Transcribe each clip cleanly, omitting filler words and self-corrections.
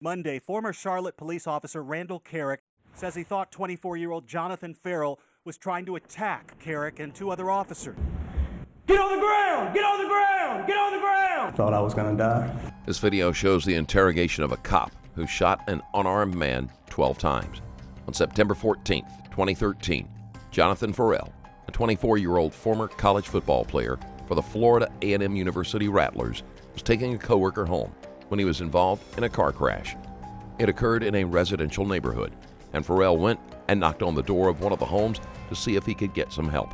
Monday, former Charlotte police officer Randall Kerrick says he thought 24-year-old Jonathan Farrell was trying to attack Kerrick and two other officers. Get on the ground! Get on the ground! Get on the ground! Thought I was gonna die. This video shows the interrogation of a cop who shot an unarmed man 12 times. On September 14th, 2013, Jonathan Farrell, a 24-year-old former college football player for the Florida A&M University Rattlers, was taking a coworker home when he was involved in a car crash. It occurred in a residential neighborhood, and Farrell went and knocked on the door of one of the homes to see if he could get some help.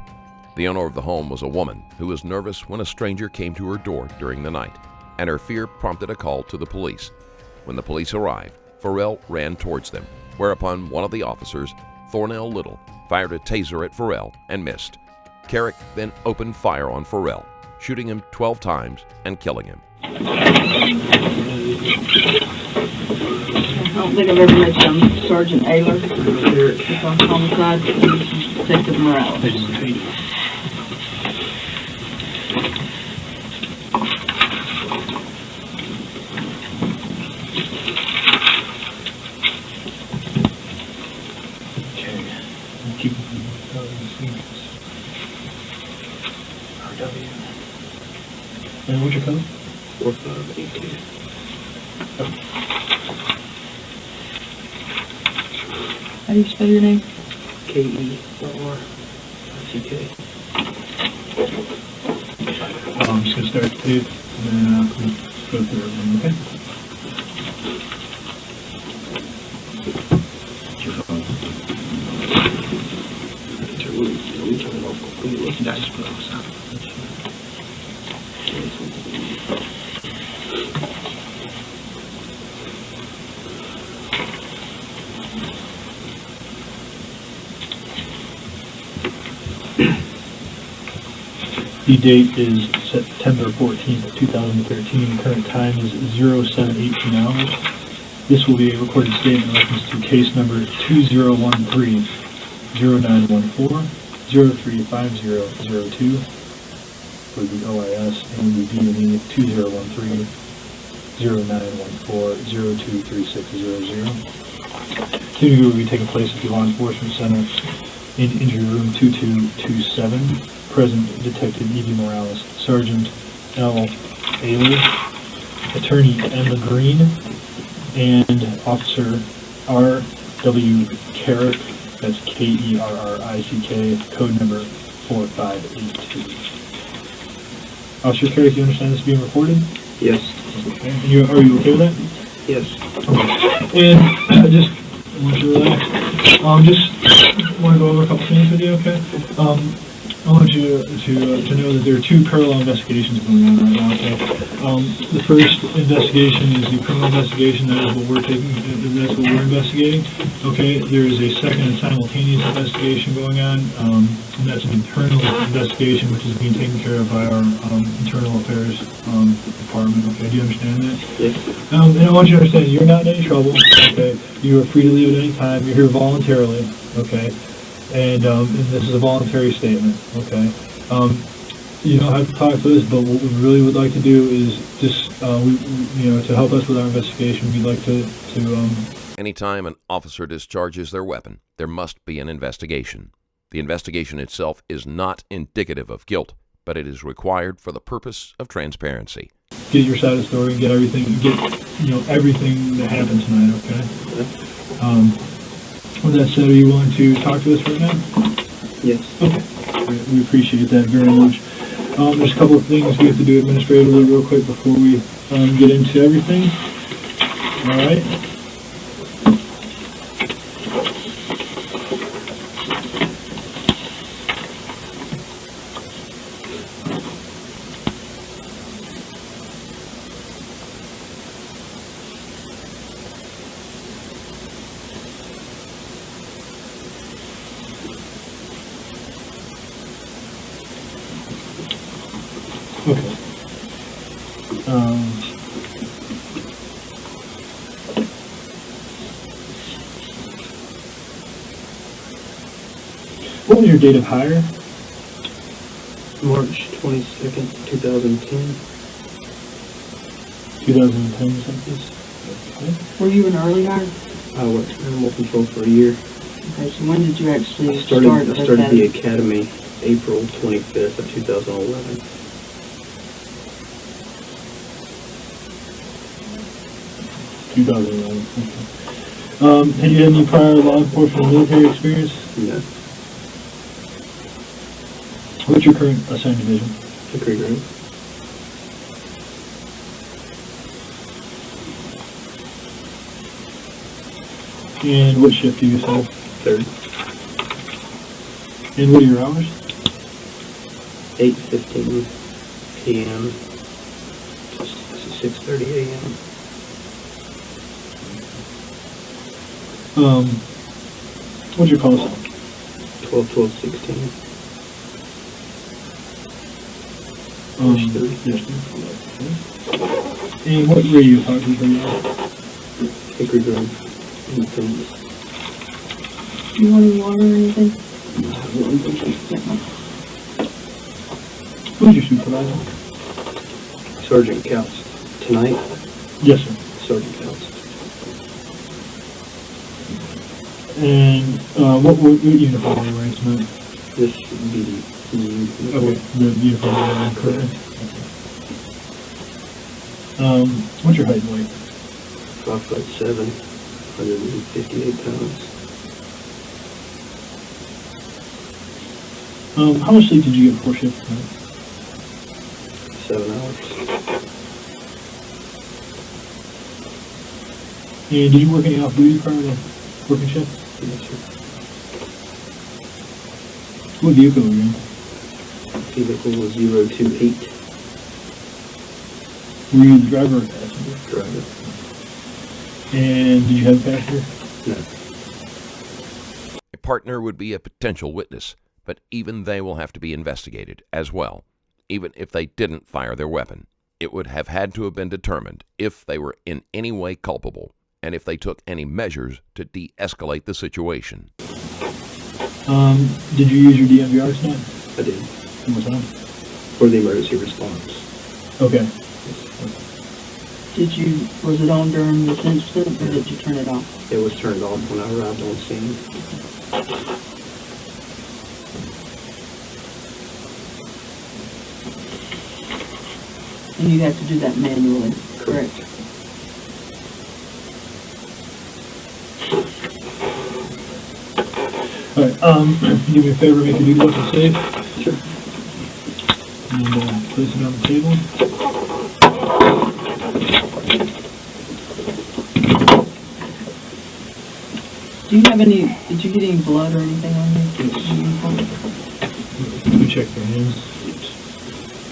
The owner of the home was a woman who was nervous when a stranger came to her door during the night, and her fear prompted a call to the police. When the police arrived, Farrell ran towards them, whereupon one of the officers, Thornell Little, fired a taser at Farrell and missed. Kerrick then opened fire on Farrell, shooting him 12 times and killing him. I don't think I've ever met Sergeant Ayler. It's on homicide, Detective Morales. And what's your code? 4582. How do you spell your name? Kerrick. I'm just gonna start the tape, and then we'll go through everything, okay? The date is September 14th, 2013. The current time is 07:18 hours. This will be a recorded statement in reference to case number 2013-0914-035002 for the OIS and the D&E 2013-0914-023600. Interview will be taking place at the Law Enforcement Center in Injury Room 2227. Present Detective E.B. Morales, Sergeant L. Ayler, Attorney Emma Green, and Officer R.W. Kerrick, that's K-E-R-R-I-C-K, code number 4582. Officer Kerrick, you understand this being recorded? Yes. Okay. And are you okay with that? Yes. Okay. And I just want you to relax. Just want to go over a couple things with you, okay? I want you to know that there are two parallel investigations going on right now, okay? The first investigation is the criminal investigation. That's what we're investigating, okay? There is a second and simultaneous investigation going on, and that's an internal investigation which is being taken care of by our internal affairs department, okay? Do you understand that? Yes. And I want you to understand you're not in any trouble, okay? You are free to leave at any time. You're here voluntarily, okay? And this is a voluntary statement, okay? You don't have to talk to us, but what we really would like to do is just, to help us with our investigation, we'd like to Anytime an officer discharges their weapon, there must be an investigation. The investigation itself is not indicative of guilt, but it is required for the purpose of transparency. get your side of the story and get everything that happened tonight, okay? With that said, are you willing to talk to us right now? Yes. Okay. We appreciate that very much. There's a couple of things we have to do administratively real quick before we get into everything. All right. Okay. What was your date of hire? March 22nd, 2010. 2010 something? Were you an early hire? I worked in animal control for a year. Okay, so when did you actually I started the academy? academy April 25th of 2011. 2011. Okay. Had you had any prior law enforcement or military experience? No. What's your current assigned division? Hickory Grove. And what shift do you assign? Third. And what are your hours? 8:15 p.m. to 6:30 a.m. What's your call sign? 12-12-16. Yes. And what radio talkies are you on? Hickory Grove. Independence. Do you want any water or anything? Who's your supervisor? Sergeant Couts. Tonight, Yes, sir. Sergeant Couts. And what uniform are you wearing tonight? This would be the Okay, the uniform you're wearing currently. What's your height and weight? 5'7", 158 pounds. How much sleep did you get before shift tonight? 7 hours. And did you work any off-duty prior to working shift? Yes, sir. What vehicle were you in? Vehicle was 028 Were you the driver or passenger? driver. And did you have a passenger? No. A partner would be a potential witness, but even they will have to be investigated as well. Even if they didn't fire their weapon, it would have had to have been determined if they were in any way culpable and if they took any measures to de-escalate the situation. Did you use your DMVR tonight? I did. One more time? For the emergency response. Okay. Was it on during this incident, or did you turn it off? It was turned off when I arrived on scene. And you have to do that manually, correct? Alright, do me a favor, make your duty weapon safe. Sure. And place it on the table. Do you have any, did you get any blood or anything on you? You check your hands.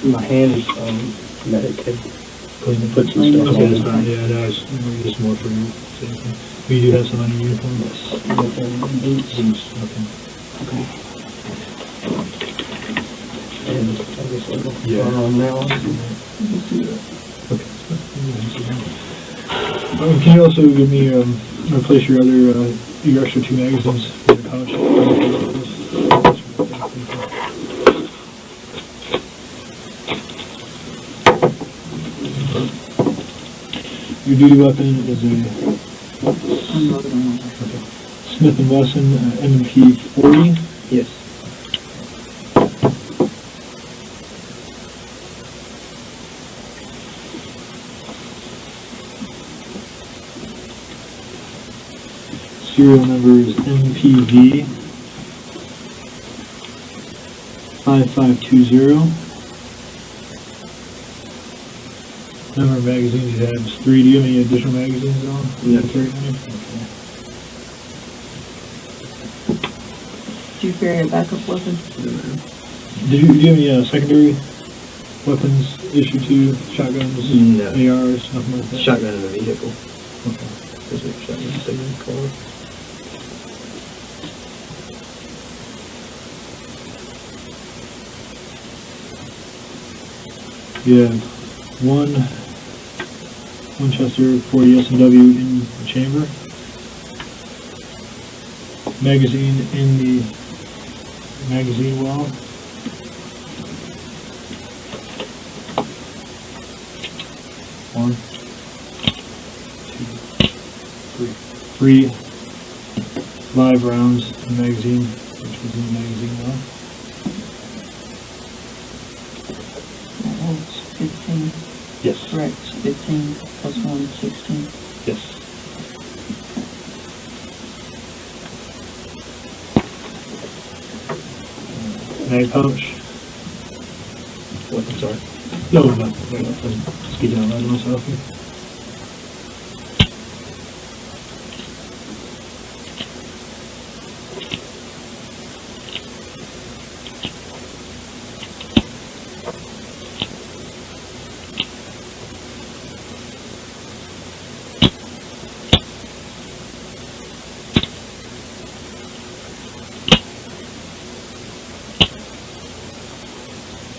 My hand is medic had put some stuff Okay, on that's it. fine. Yeah, no, it's more for your safety. But you do have some on your uniform? Boots. Boots, okay. Okay. And I guess I'm Yeah. on now. Okay. Can you also give me, replace your other, your extra 2 magazines for the pouch? Your duty weapon is a Smith & Wesson M&P 40. Yes. Serial number is MPV 5520. Number of magazines you have is 3. Do you have any additional magazines at all? No. Okay. Do you carry a backup weapon? Do you have any secondary weapons issued to shotguns, No. ARs, nothing like that? Shotgun in the vehicle. Okay. There's a shotgun sitting in the car. You have 1 Winchester 40 S&W in the chamber. Magazine in the magazine well. One, two, 3 live rounds in the magazine, which was in the magazine now. That holds 15. Yes. Correct, 15 plus 1, 16. Yes. Mag pouch. What? I'm sorry. No, wait, I'm speaking out loud to myself here.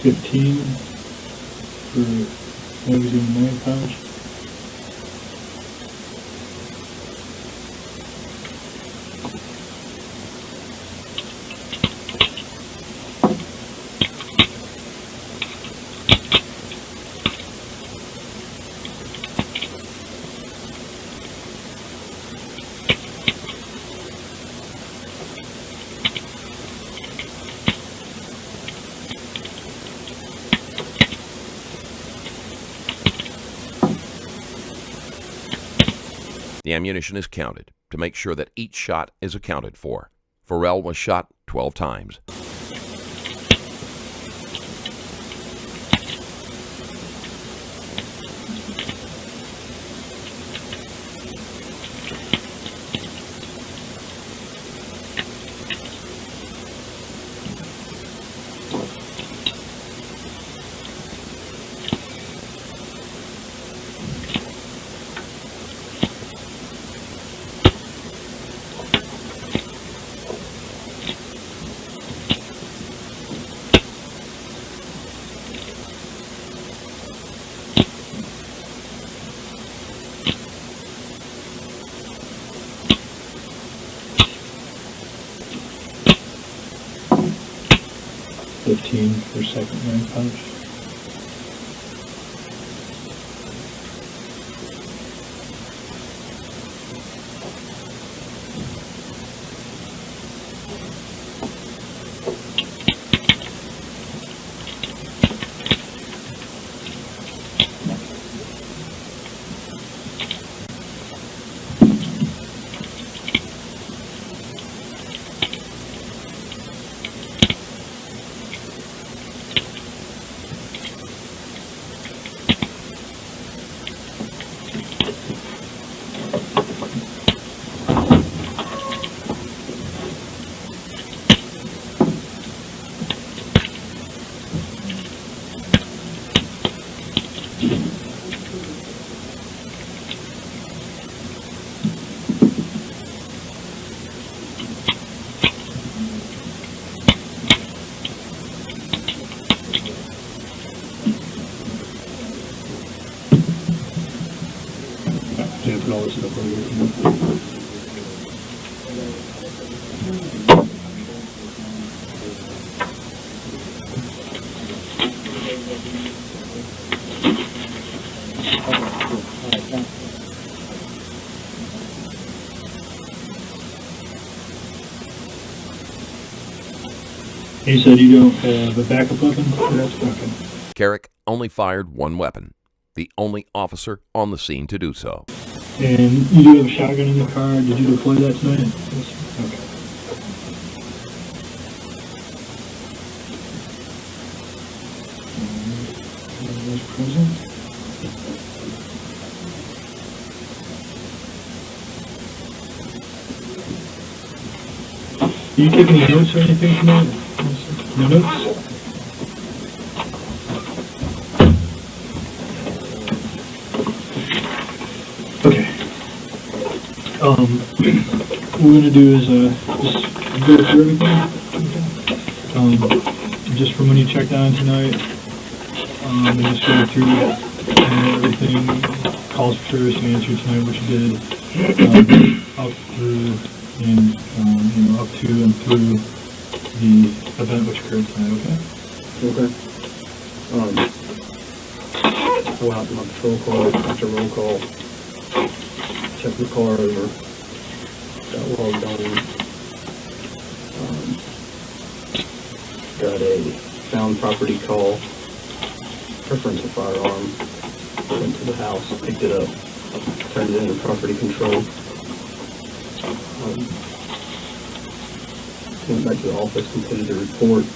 $15 for magazine mag pouch. The ammunition is counted to make sure that each shot is accounted for. Farrell was shot 12 times. $15 for second mag pouch. Yeah, put all this stuff over here. You said you don't have a backup weapon? That's okay. Kerrick only fired one weapon, the only officer on the scene to do so. And you do have a shotgun in the car. Did you deploy that tonight? Yes. Okay. Present. Do you take any notes or anything tonight? No notes? Okay. What we're gonna do is just go through everything. Just from when you checked on tonight, and just go through everything, calls for service and answer tonight, what you did, up through and up to and through the event which occurred tonight. Okay. Okay. I went out to my patrol car after roll call checked the car over, got logged on, got a found property call, reference a firearm, went to the house, picked it up, turned it into property control. Went back to the office, completed the report,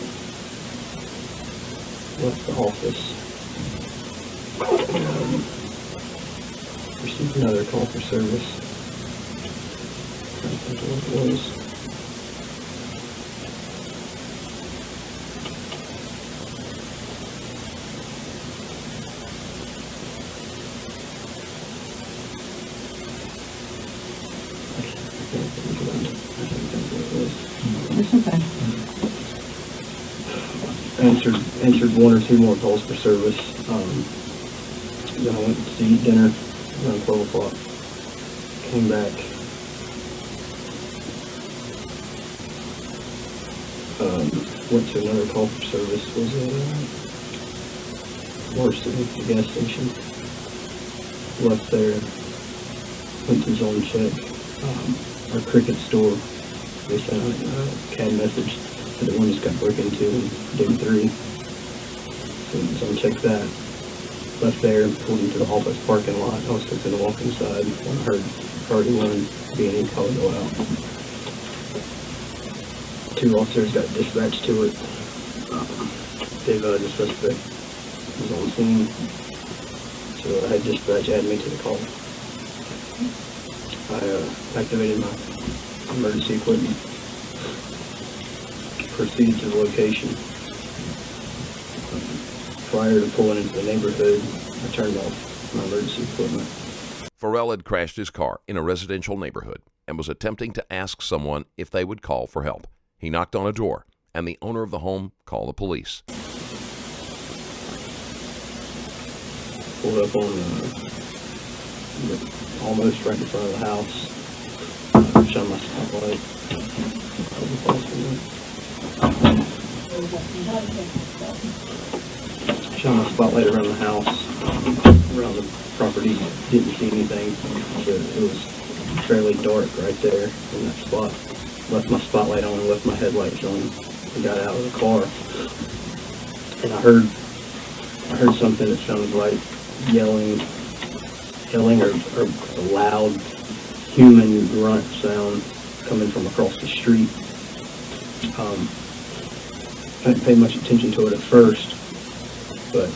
left the office, received another call for service. I think what it was. It's okay. Answered one or two more calls for service. Then I went to eat dinner around 12 o'clock. Came back. Went to another call for service. Was at Larson, the gas station. Left there. Went to zone check. Our Cricket store. They sent a CAD message that the one just got broken into in Day 3. So I checked that. Left there, pulled into the office parking lot. I was fixing to walk inside when I heard already one B&E call go out. 2 officers got dispatched to it. The suspect was on scene. So I had dispatch add me to the call. I activated my emergency equipment, proceeded to the location. Prior to pulling into the neighborhood, I turned off my emergency equipment. Farrell had crashed his car in a residential neighborhood and was attempting to ask someone if they would call for help. He knocked on a door, and the owner of the home called the police. Pulled up on almost right in front of the house. Shone my spotlight. Shone my spotlight around the house, around the property. Didn't see anything. So it was fairly dark right there in that spot. Left my spotlight on, left my headlights on, and got out of the car. And I heard something that sounded like yelling or a loud human grunt sound coming from across the street. I didn't pay much attention to it at first, but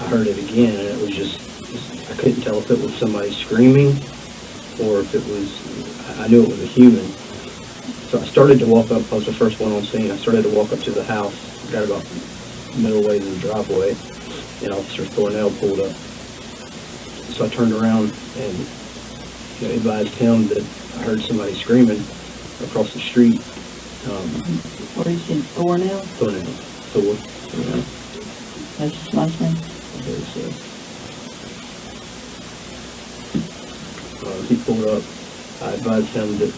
I heard it again, and it was just I couldn't tell if it was somebody screaming or if it was, I knew it was a human. So I started to walk up. I was the first one on scene. I started to walk up to the house, got about middle way in the driveway, and Officer Thornell pulled up. So I turned around and advised him that I heard somebody screaming across the street. What did you say, Thornell? Thornell. That's his last name? He pulled up. I advised him that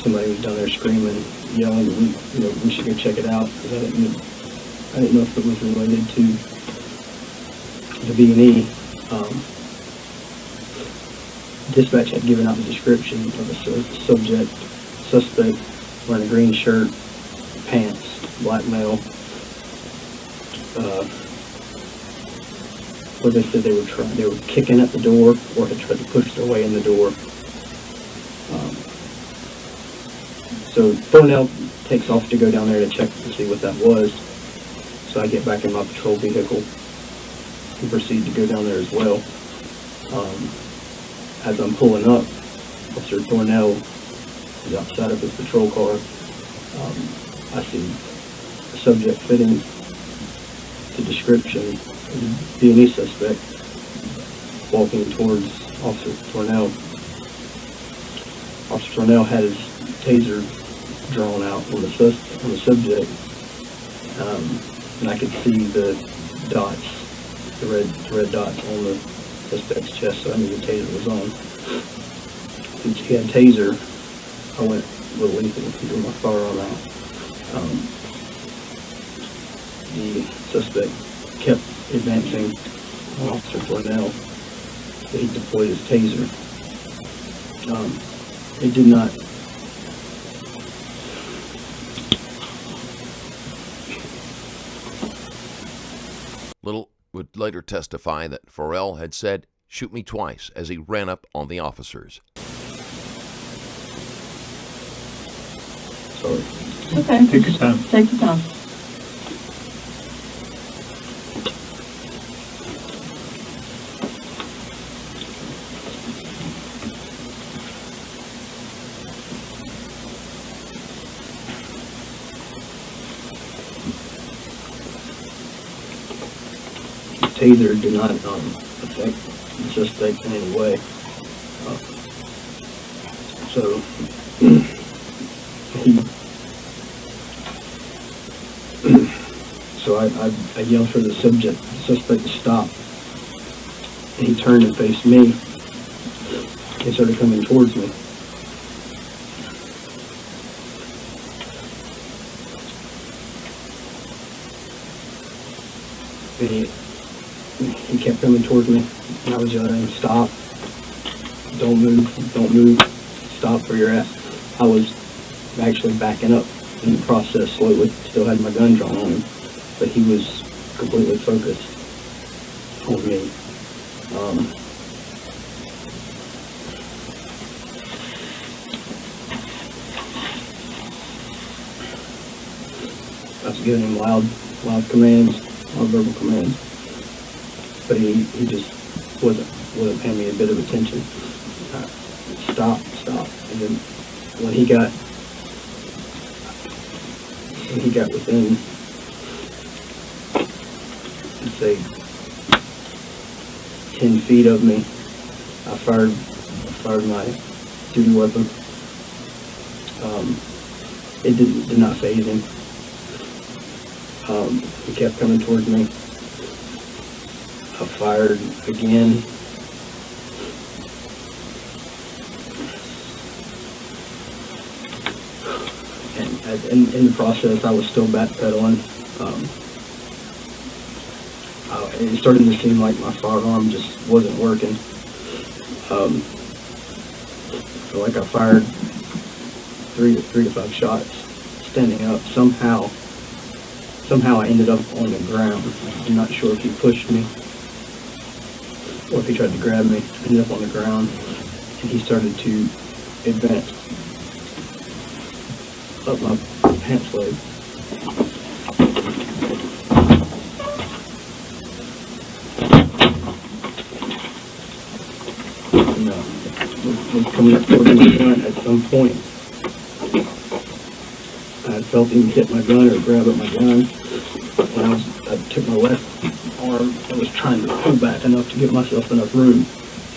somebody was down there screaming, yelling. We should go check it out, because I didn't know if it was related to the B&E. Dispatch had given out the description of a suspect wearing a green shirt, pants, black male. Where they said they were kicking at the door or had tried to push their way in the door. So Thornell takes off to go down there to check to see what that was. So I get back in my patrol vehicle and proceed to go down there as well. As I'm pulling up, Officer Thornell is outside of his patrol car. I see a subject fitting the description of the B&E suspect walking towards Officer Thornell. Officer Thornell had his taser drawn out on the subject, and I could see the dots, the red dots on the suspect's chest, so I knew the taser was on. Since he had taser, I went a little lethal and drew my firearm out. The suspect kept advancing on Officer Thornell. He deployed his taser. It did not. Little would later testify that Farrell had said, "Shoot me twice," as he ran up on the officers. Sorry. Okay. Take your time. Take your time. Taser did not affect the suspect in any way. So I yelled for the suspect to stop, and he turned and faced me and started coming towards me. And he kept coming towards me, and I was yelling, "Stop! Don't move! Don't move! Stop where you're at!" I was actually backing up in the process slowly, still had my gun drawn on him, but he was completely focused on me. I was giving him loud commands, loud verbal commands, but he just wasn't paying me a bit of attention. Stop. And then when he got within, let's say, 10 feet of me, I fired my duty weapon. It did not faze him. He kept coming towards me. I fired again. And in the process, I was still backpedaling. It was starting to seem like my firearm just wasn't working. So like I fired three to five shots, standing up. Somehow I ended up on the ground. I'm not sure if he pushed me or if he tried to grab me. I ended up on the ground, and he started to advance up my pants leg. And was coming up towards my gun at some point. I felt him hit my gun or grab at my gun. When I took my left arm and was trying to pull back enough to give myself enough room,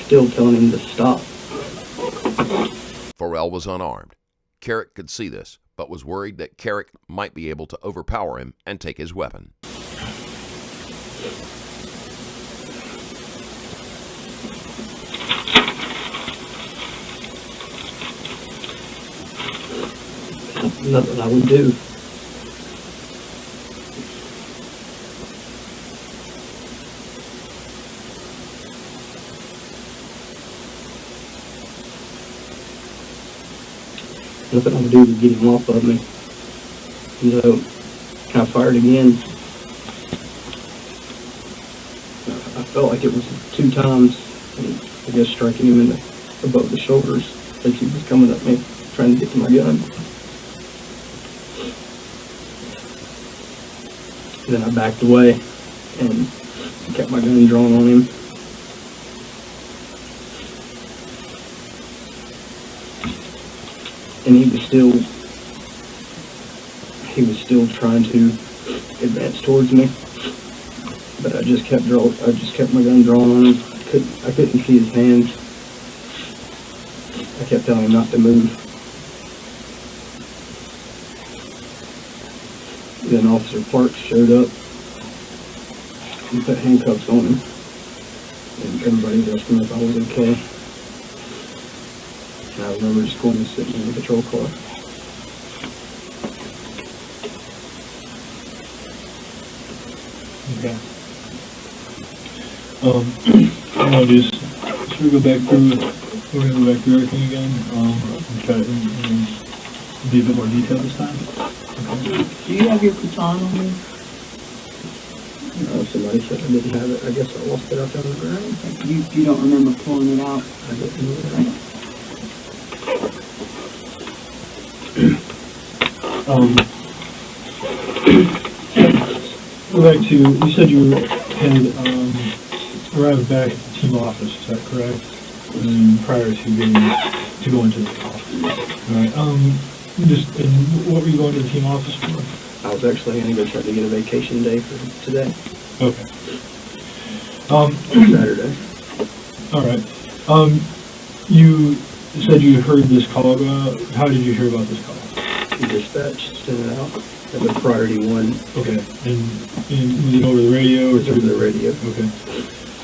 still telling him to stop. Farrell was unarmed. Kerrick could see this, but was worried that Kerrick might be able to overpower him and take his weapon. Nothing I would do. Nothing I would do to get him off of me. And so I fired again. I felt like it was 2 times, and I guess striking him above the shoulders as he was coming at me, trying to get to my gun. Then I backed away and kept my gun drawn on him. And he was still trying to advance towards me, but I just kept my gun drawn on him. I couldn't see his hands. I kept telling him not to move. Then Officer Parks showed up and put handcuffs on him, and everybody was asking if I was okay. And I remember just going and sitting in the patrol car. Okay. I want to just sort of go back through we're going to go back through everything again, and try to be a bit more detailed this time. Okay. Do you have your baton on you? Somebody said I didn't have it. I guess I lost it out there on the ground. You don't remember pulling it out? I didn't know that. Go back to, you said you had arrived back at the team office, is that correct? Prior to going to the office. All right. And what were you going to the team office for? I was actually going to go try to get a vacation day for today. Okay. Saturday. All right. You said you heard this call go out. How did you hear about this call? The dispatch sent it out. That was priority 1. Okay. And was it over the radio or Over the radio. Okay.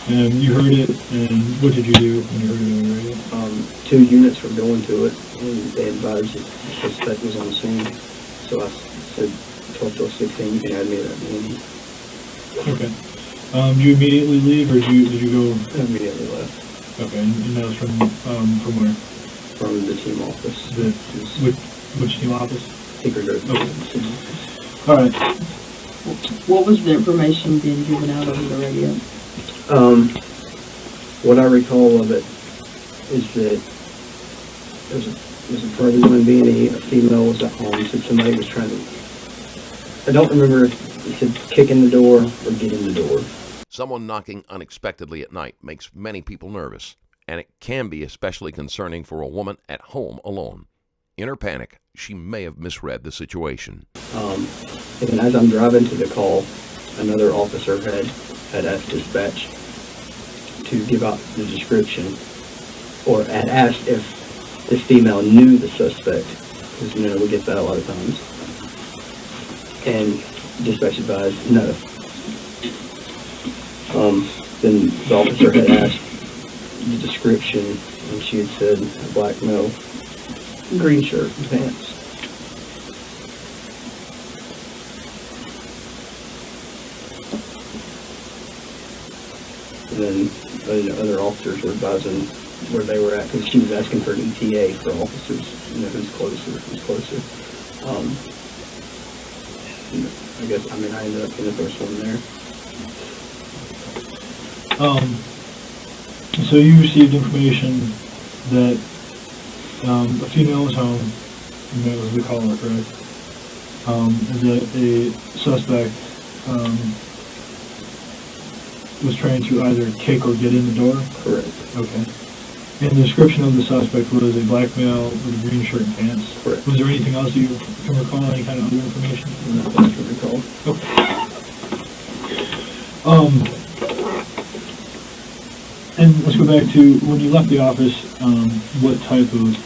And you heard it, and what did you do when you heard it over the radio? 2 units were going to it, and they advised that the suspect was on the scene. So I said, 12 till 16, you can add me to that meeting. Okay. Did you immediately leave, or did you go? I immediately left. Okay, and that was from where? From the team office. Which team office? Hickory Grove. Okay. All right. What was the information being given out over the radio? What I recall of it is that there was a party one being a female was at home, said somebody was trying to, I don't remember if it said kick in the door or get in the door. Someone knocking unexpectedly at night makes many people nervous, and it can be especially concerning for a woman at home alone. In her panic, she may have misread the situation. And as I'm driving to the call, another officer had asked dispatch to give out the description, or had asked if this female knew the suspect, because, we get that a lot of times. And dispatch advised no. Then the officer had asked the description, and she had said a black male, green shirt and pants. And then other officers were advising where they were at, because she was asking for an ETA for officers, who's closer. I ended up being the first one there. So you received information that a female was home, and that was the caller, correct? And that a suspect was trying to either kick or get in the door? Correct. Okay. And the description of the suspect was a black male with a green shirt and pants? Correct. Was there anything else you can recall, any kind of other information? Not that I can recall. Okay. And let's go back to when you left the office. What type of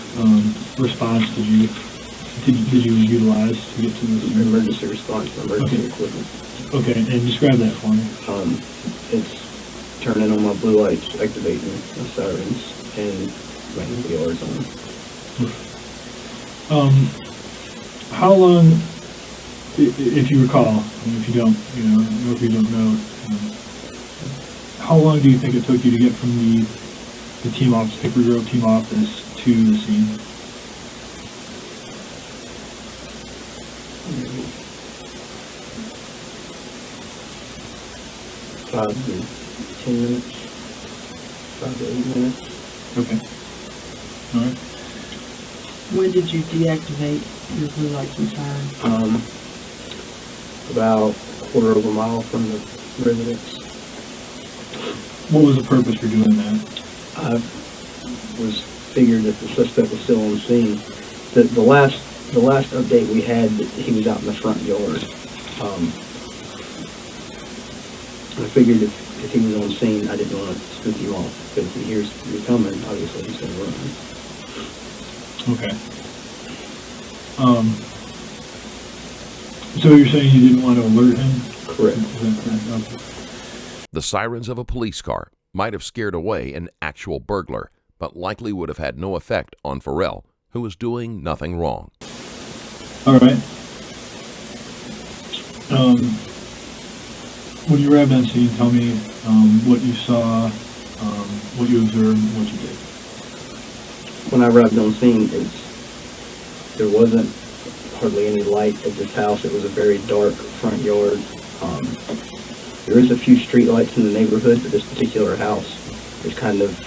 response did you utilize to get to this? Emergency response, emergency equipment. Okay, and describe that for me. It's turning on my blue lights, activating my sirens, and running the alarms on. How long, if you recall, and if you don't, or if you don't know, how long do you think it took you to get from the team office, Hickory Grove team office, to the scene? Maybe 5 to 10 minutes, 5 to 8 minutes. Okay. All right. When did you deactivate your blue lights and sirens? About a quarter of a mile from the residence. What was the purpose for doing that? I was figured that the suspect was still on the scene. The last update we had, that he was out in the front yard. I figured if he was on scene, I didn't want to spook him off, because if he hears you coming, obviously he's going to run. Okay. So you're saying you didn't want to alert him? Correct. Is that correct? Okay. The sirens of a police car might have scared away an actual burglar, but likely would have had no effect on Farrell, who was doing nothing wrong. All right. When you arrived on scene, tell me what you saw, what you observed, and what you did. when I arrived on scene, there wasn't hardly any light at this house. It was a very dark front yard. There is a few street lights in the neighborhood, but this particular house is kind of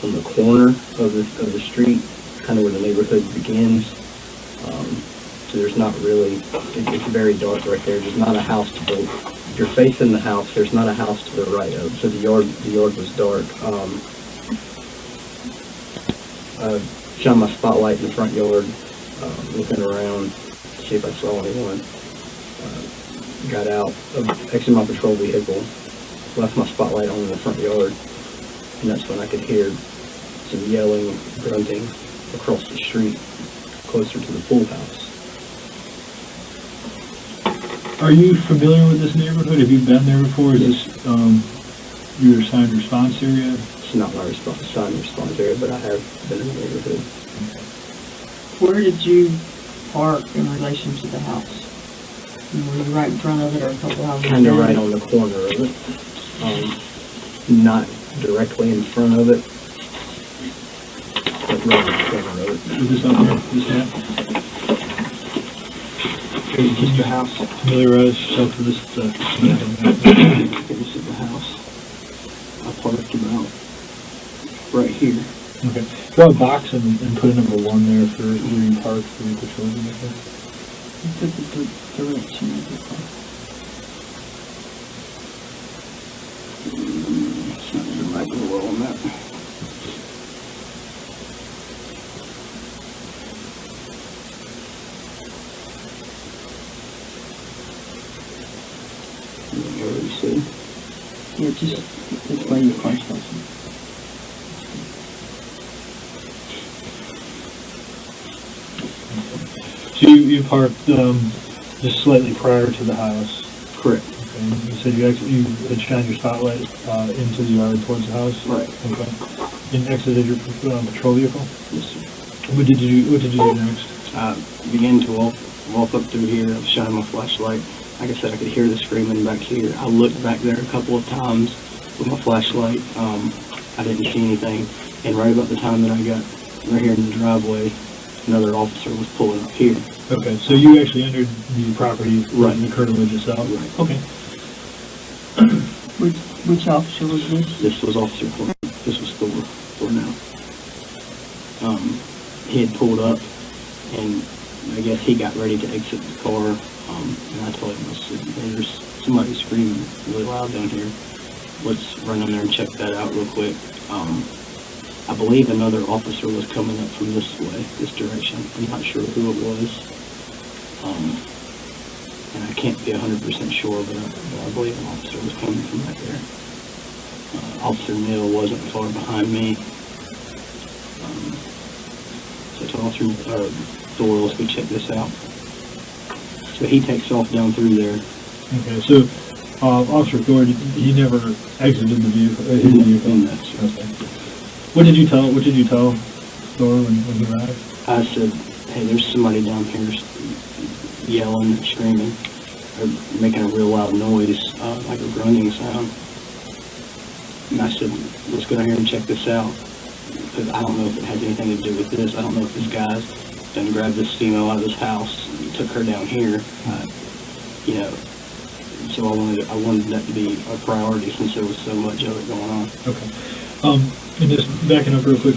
on the corner of the street, kind of where the neighborhood begins. So there's not really, it's very dark right there. There's not a house to the, if you're facing the house, there's not a house to the right of. So the yard was dark. I shone my spotlight in the front yard, looking around to see if I saw anyone. Got out, exited my patrol vehicle, left my spotlight on in the front yard, and that's when I could hear some yelling, grunting across the street, closer to the pool house. Are you familiar with this neighborhood? Have you been there before? Is this your assigned response area? It's not my assigned response area, but I have been in the neighborhood. Where did you park in relation to the house? Were you right in front of it or a couple houses down? Kind of right on the corner of it. Not directly in front of it, but right on the corner of it. Is this up here? This map? Here's just the house. Familiarize yourself with this This is the house. I parked about right here. Okay. Draw a box and put a number 1 there for where you park for your patrol vehicle. You took the direction of the car. It's not even right real well on that. You already see. Yeah, just this way your car's facing. So you parked just slightly prior to the house. Correct. Okay. You said you had shined your spotlight into the yard towards the house. Right. Okay. And exited your patrol vehicle. Yes, sir. What did you do next? I began to walk up through here. I was shining my flashlight. Like I said, I could hear the screaming back here. I looked back there a couple of times with my flashlight. I didn't see anything. And right about the time that I got right here in the driveway, another officer was pulling up here. Okay, so you actually entered the property Right. the curtilage itself? Right. Okay. Which officer was this? This was Officer Thorne. This was Thor now. He had pulled up, and I guess he got ready to exit the car, and I told him, I said, hey, there's somebody screaming really loud down here. Let's run in there and check that out real quick. I believe another officer was coming up from this way, this direction. I'm not sure who it was. And I can't be 100% sure, but I believe an officer was coming from right there. Officer Neal wasn't far behind me. So I told Officer Thor, let's go check this out. So he takes off down through there. Okay, so Officer Thor, he never exited the vehicle? His vehicle? No, sir. Okay. What did you tell Thor when he arrived? I said, hey, there's somebody down here yelling and screaming, or making a real loud noise, like a grunting sound. And I said, let's go down here and check this out, because I don't know if it has anything to do with this. I don't know if this guy's done grabbed this female out of this house and took her down here, so I wanted that to be a priority since there was so much of it going on. Okay. And just backing up real quick.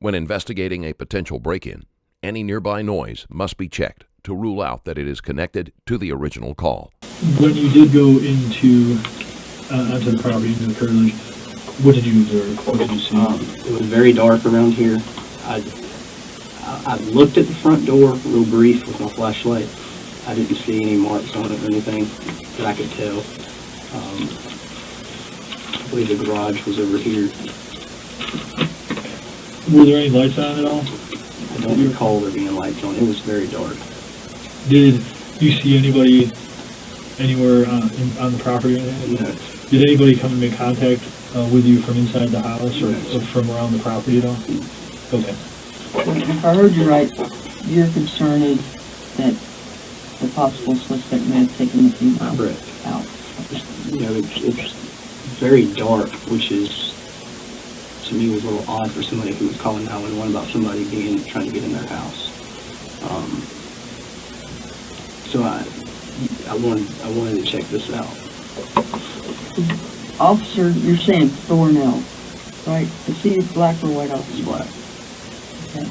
When investigating a potential break-in, any nearby noise must be checked to rule out that it is connected to the original call. When you did go into onto the property, into the curtilage, what did you observe? What did you see? It was very dark around here. I looked at the front door real brief with my flashlight. I didn't see any marks on it or anything that I could tell. I believe the garage was over here. Were there any lights on at all? I don't recall there being lights on. It was very dark. Did you see anybody anywhere on the property or anything? No. Did anybody come and make contact with you from inside the house or from around the property at all? Okay. If I heard you right, your concern is that the possible suspect may have taken the female out. It's very dark, which is to me was a little odd for somebody who was calling 911 about somebody trying to get in their house. So I wanted to check this out. Officer, you're saying Thornell, right? Is he black or white officer? He's black. Okay.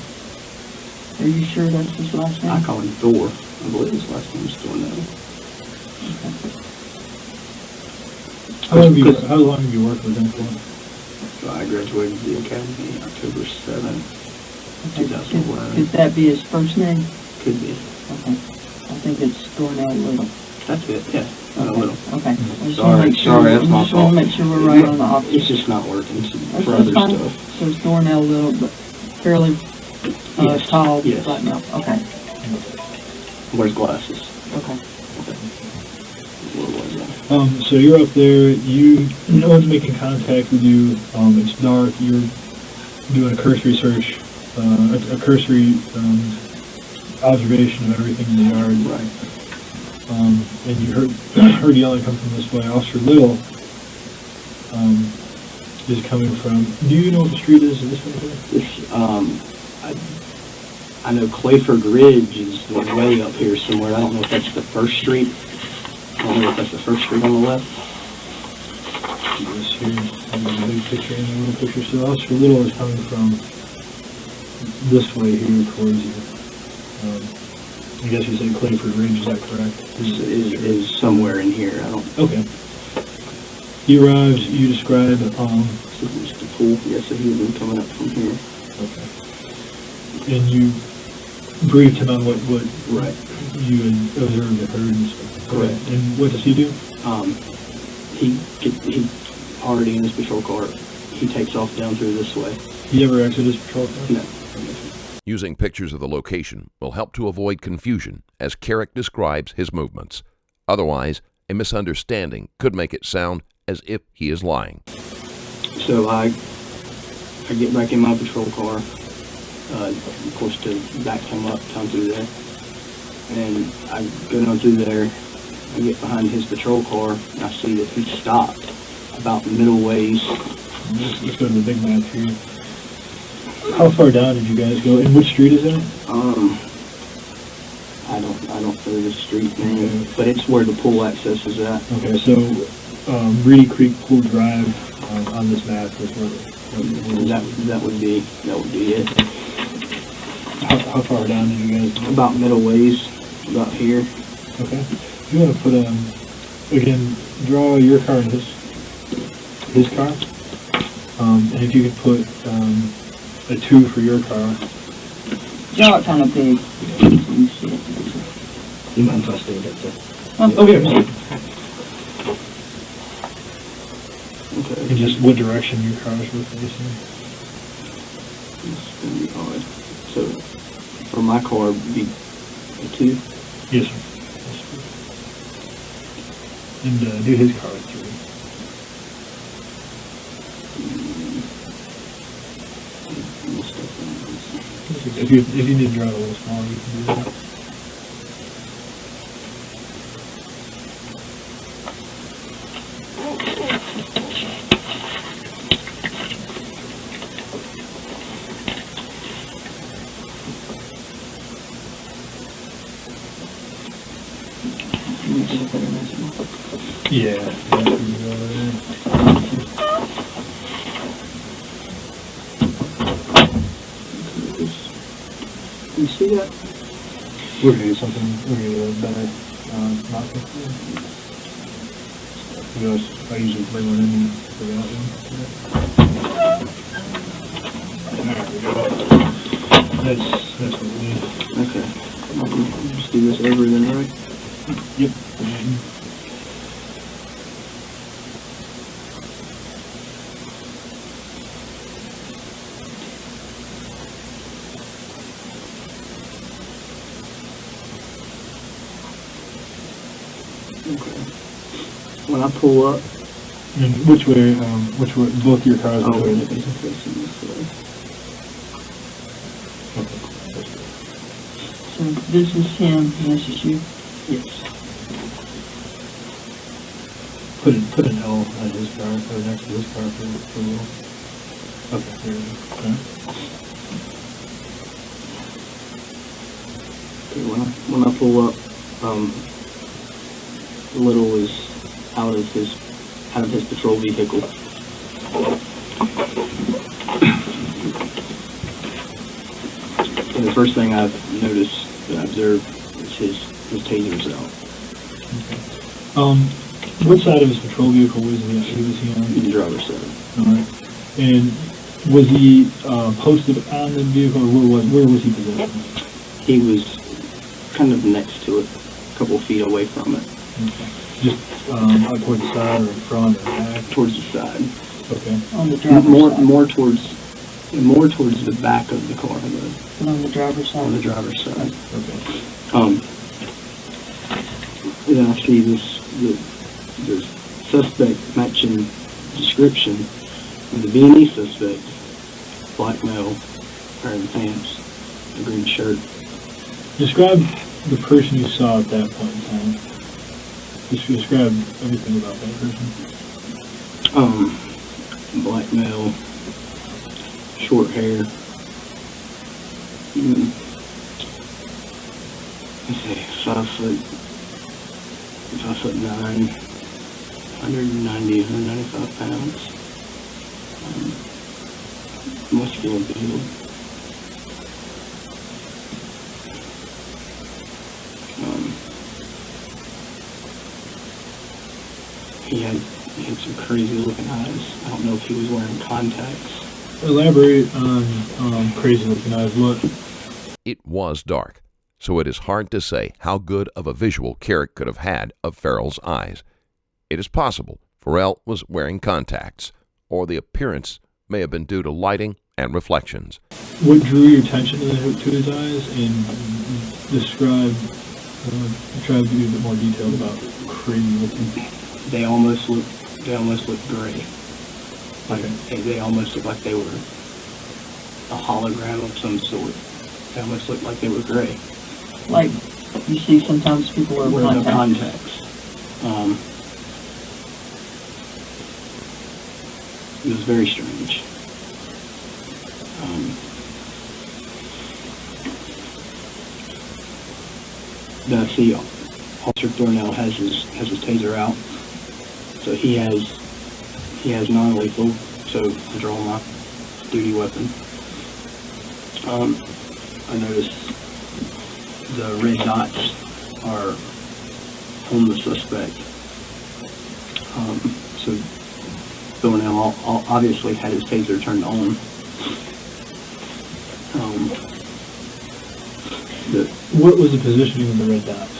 Are you sure that's his last name? I call him Thor. I believe his last name is Thornell. How long have you worked with him for? So I graduated the academy October 7th, 2011. Could that be his first name? Could be. Okay. I think it's Thornell Little. That's it, yeah. Okay. Little. Okay. I just Sorry, want to make sure, that's my I just want fault. to make sure we're right on the officer. It's just not working for That's other fine. stuff. So it's Thornell Little, but fairly Yes. tall, Yes. black male. Okay. Wears glasses. Okay. What was that? So you're up there, no one's making contact with you, it's dark, you're doing a cursory search, a cursory observation of everything in the yard. Right. And you heard yelling come from this way. Officer Little is coming from, do you know what the street is this way here? I know Clayford Ridge is way up here somewhere. I don't know if that's the first street. I don't know if that's the first street on the left. This here, the big picture and the little picture. So Officer Little is coming from this way here towards you. I guess you said Clayford Ridge, is that correct? Is somewhere in here. I don't. Okay. He arrives, you describe, So it's the pool. Yeah, so he would have been coming up from here. okay. And you briefed him on what Right. you had observed and heard and stuff. Correct. And what does he do? He already in his patrol car. He takes off down through this way. He ever exited his patrol car? No. Using pictures of the location will help to avoid confusion as Kerrick describes his movements. Otherwise, a misunderstanding could make it sound as if he is lying. So I get back in my patrol car, of course, to back him up down through there. And I go down through there, I get behind his patrol car, and I see that he stopped about middle ways. Let's go to the big map here. How far down did you guys go? And which street is that? I don't know the street name, but it's where the pool access is at. Okay, so Reedy Creek Pool Drive on this map is where That would be it. How far down did you guys go? About middle ways, about here. Okay. If you want to put again, draw your car and his car. And if you could put a 2 for your car. Draw it kind of big. Let me see it. You mind if I stay that there? Okay. Okay. And just what direction your cars were facing. It's gonna be odd. So, for my car, it'd be a 2. Yes, sir. And do his car a 3. If you need to draw it a little smaller, you can do that. Yeah. You see that? We're gonna do something. We're gonna do a better marker. I usually bring one in and figure out one. There we go. That's what we need. Okay. Just do this over then, right? Yep. Okay. When I pull up, And which way, both your cars are oh, going? it's facing this way. Okay. So this is him, and this is you. Yes. Put an L on his car, or next to his car for a little. Okay, here we go. Okay. Okay, when I pull up, Little is out of his patrol vehicle. And the first thing I've noticed, that I observed, is his taser's out. Okay. What side of his patrol vehicle was he on? The driver's side. All right. And was he posted on the vehicle, or where was he positioned? He was kind of next to it, a couple feet away from it. Okay. Just out towards the side, or in front, or back? Towards the side. Okay. On the driver's side. More towards the back of the car, though. But on the driver's side. On the driver's side. Okay. Then I see the suspect matching description of the B&E suspect, black male, wearing pants, a green shirt. Describe the person you saw at that point in time. Just describe everything about that person. Black male, short hair. Let's see, 5'9", 195 pounds. Muscular build. He had some crazy looking eyes. I don't know if he was wearing contacts. Elaborate on crazy looking eyes. What? It was dark, so it is hard to say how good of a visual Kerrick could have had of Farrell's eyes. It is possible Farrell was wearing contacts, or the appearance may have been due to lighting and reflections. What drew your attention to his eyes, and try to give a bit more detail about crazy looking? They almost look gray. Okay. They almost look like they were a hologram of some sort. They almost looked like they were gray. Like you see sometimes people wear Wearing contacts. It was very strange. Then I see Officer Thornell has his taser out, so he has non-lethal. So I draw my duty weapon. I notice the red dots are on the suspect. So Thornell obviously had his taser turned on. What was the positioning of the red dots?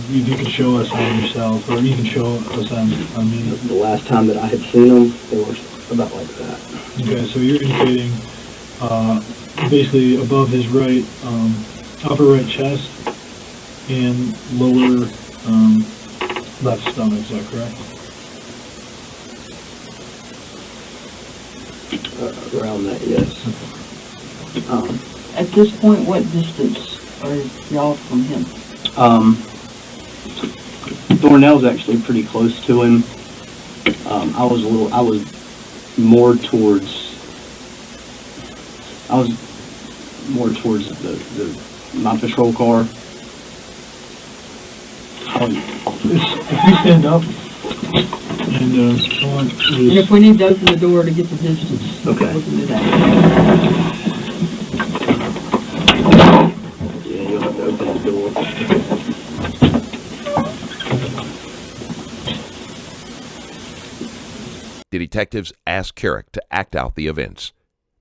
You can show us on yourself, or you can show us on me. The last time that I had seen them, they were about like that. Okay, so you're indicating basically above his right, upper right chest and lower left stomach, is that correct? Around that, yes. At this point, what distance are y'all from him? Thornell's actually pretty close to him. I was more towards my patrol car. If you stand up and someone And if we need to open the door to get the distance, Okay. we can do that. Yeah, you'll have to open the door. The detectives ask Kerrick to act out the events.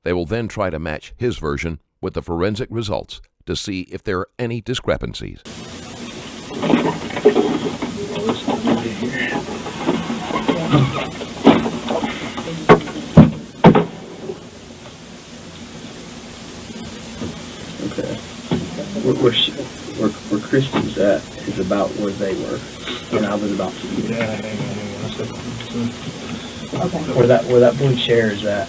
They will then try to match his version with the forensic results to see if there are any discrepancies. Okay. Where Christian's at is about where they were, and I was about to be there. Yeah, hang on a second. Okay. Where that blue chair is at.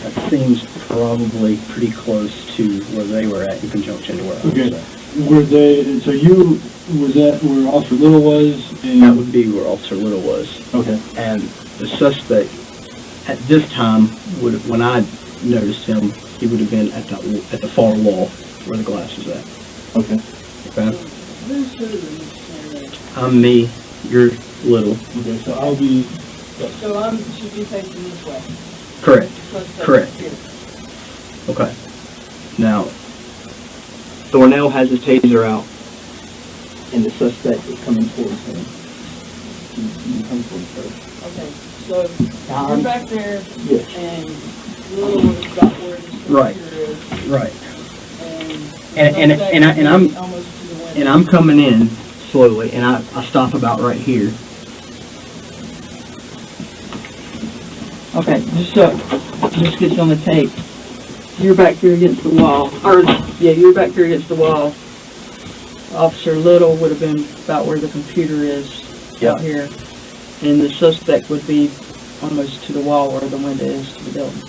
That seems probably pretty close to where they were at in conjunction to where I was Okay. at. Were they? So you Was that where Officer Little was? And That would be where Officer Little was. okay. And the suspect, at this time, when I noticed him, he would have been at the far wall where the glass is at. Okay. Okay? I'm me, you're Little. Okay. So I'll be. So I should be facing this way. Correct. Suspect Correct. here. Okay. Now, Thornell has his taser out, and the suspect is coming towards him. You come towards first. Okay, so you're back there, Yes. and Little was about where the Right. computer is, Right. and And I'm almost to the window. and I'm coming in slowly, and I stop about right here. Okay, just gets on the tape. You're back here against the wall, you're back here against the wall. Officer Little would have been about where the computer is Yeah. out here, and the suspect would be almost to the wall where the window is to the building.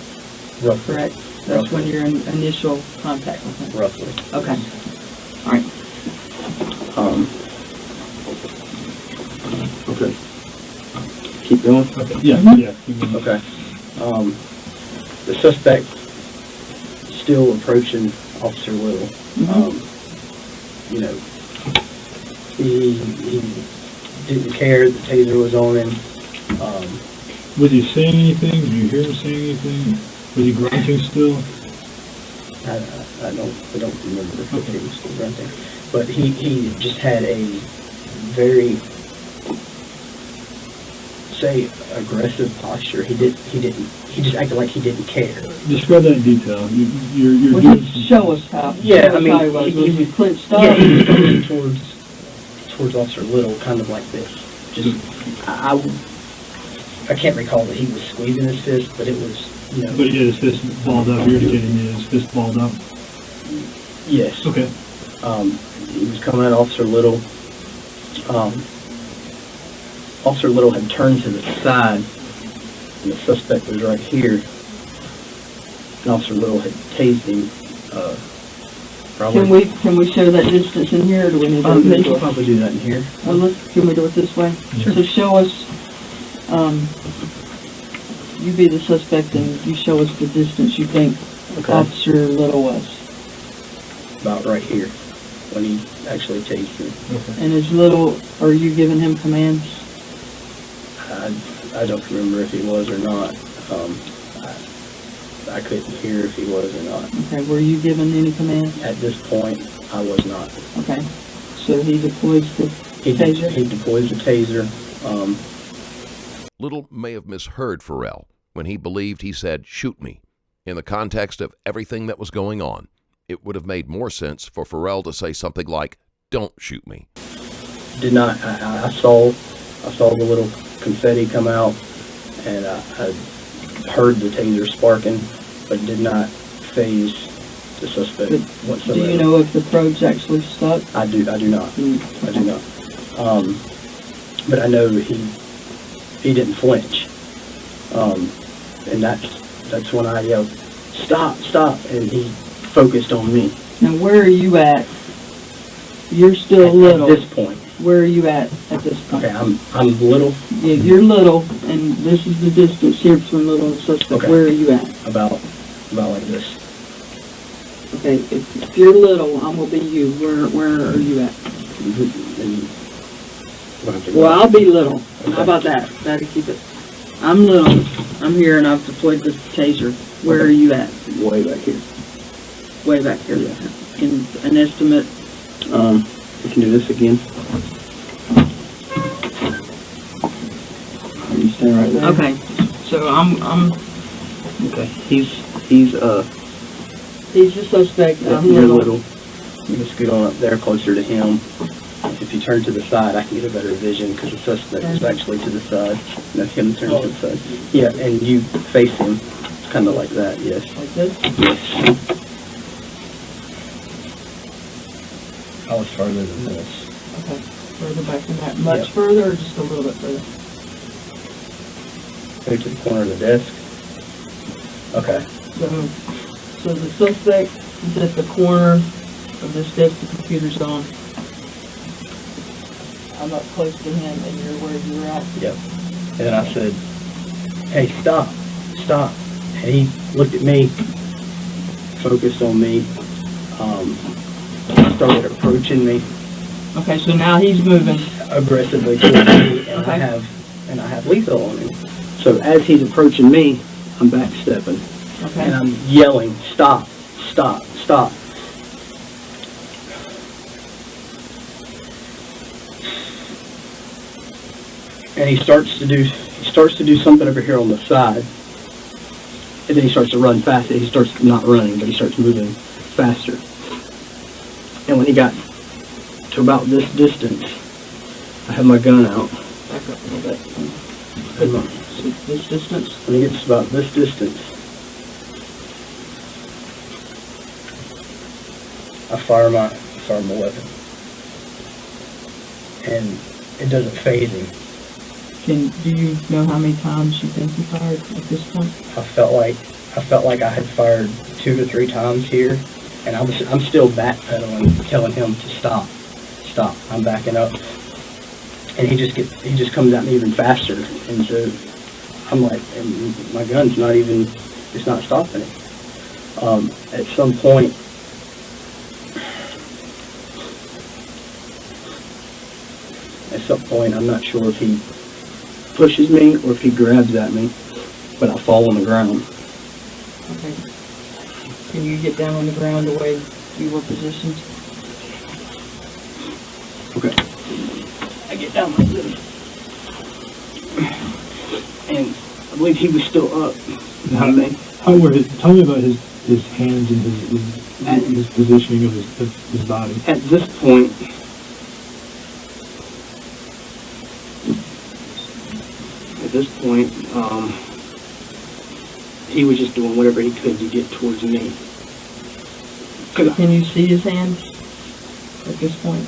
Roughly. Correct? That's Roughly. when you're in initial contact with him. Roughly. Okay. All right. Okay. Keep going. Okay. Yeah. Mhm. Yeah. keep going. Okay. The suspect still approaching Officer Little. Mhm. You know, he didn't care. The taser was on him. Was he saying anything? Did you hear him saying anything? Was he grunting still? I don't remember if Okay. he was still grunting, but he just had a very, say, aggressive posture. He just acted like he didn't care. Describe that in detail. You're Well, doing just show us how. Yeah, show I us mean, how he was. Was he clenched up? Yeah, he was coming towards Officer Little, kind of like this. Just, I can't recall that he was squeezing his fist, but it was, you know. But he had his fist balled up. You're indicating he had his fist balled up. Yes. Okay. He was coming at Officer Little. Officer Little had turned to the side, and the suspect was right here. And Officer Little had tased him. Probably. Can we show that distance in here, or do we need to They do can it? probably do that in here. Can we do it this way? Sure. So show us, you be the suspect and you show us the distance you think Okay. Officer Little was. About right here, when he actually tased him. Okay. And is Little, are you giving him commands? I don't remember if he was or not. I couldn't hear if he was or not. Okay, were you giving any commands? At this point, I was not. Okay, so he deploys the taser? He deploys the taser. Little may have misheard Farrell when he believed he said, "Shoot me." In the context of everything that was going on, it would have made more sense for Farrell to say something like, "Don't shoot me." Did not. I saw the little confetti come out, and I heard the taser sparking, but did not phase the suspect But whatsoever. do you know if the probes actually stuck? I do not. Mm. I do not. But I know he didn't flinch. And that's when I yelled, "Stop, stop," and he focused on me. Now where are you at? You're still little. At this point. Where are you at this point? Okay, I'm little, Yeah, you're little, and this is the distance here between little and suspect. Okay. Where are you at? about like this. Okay, if you're little, I'm gonna be you. Where are you at? And we'll have to go. Well, I'll be little. Okay. How about that? That'll keep it. I'm little. I'm here, and I've deployed the taser. Where Okay. are you at? Way back here. Way back here. Yeah. In an estimate. We can do this again. You stand right there. Okay, so I'm. Okay. He's He's the suspect. I'm you're little. You can scoot on up there closer to him. If you turn to the side, I can get a better vision because the suspect is actually to the side. And that's him turning to the side. Yeah, and you face him. It's kind of like that, yes. Like this. Yes. I was farther than this. Okay. Further back than that. Much Yep. further, or just a little bit further? Go to the corner of the desk. Okay. So the suspect is at the corner of this desk the computer's on. I'm up close to him and you're where you're at. Yep. And then I said, hey, stop. And he looked at me, focused on me, started approaching me Okay, so now he's moving. aggressively towards me, and I have lethal on him. So as he's approaching me, I'm backstepping, Okay. and I'm yelling, stop. And he starts to do something over here on the side, and then he starts to run faster. He starts not running, but he starts moving faster. And when he got to about this distance, I have my gun out. Back up a little bit. Come on. This distance? When he gets to about this distance, I fire my weapon, and it doesn't faze him. Do you know how many times you think you fired at this point? I felt like I had fired 2 to 3 times here, and I'm still backpedaling, telling him to stop. I'm backing up, and he just comes at me even faster, and so I'm like, and my gun's it's not stopping it. At some point, I'm not sure if he pushes me or if he grabs at me, but I fall on the ground. Okay. Can you get down on the ground the way you were positioned? Okay. I get down like this, and I believe he was still up. Tell me about his hands and his positioning of his body. At this point, he was just doing whatever he could to get towards me. Can you see his hands at this point?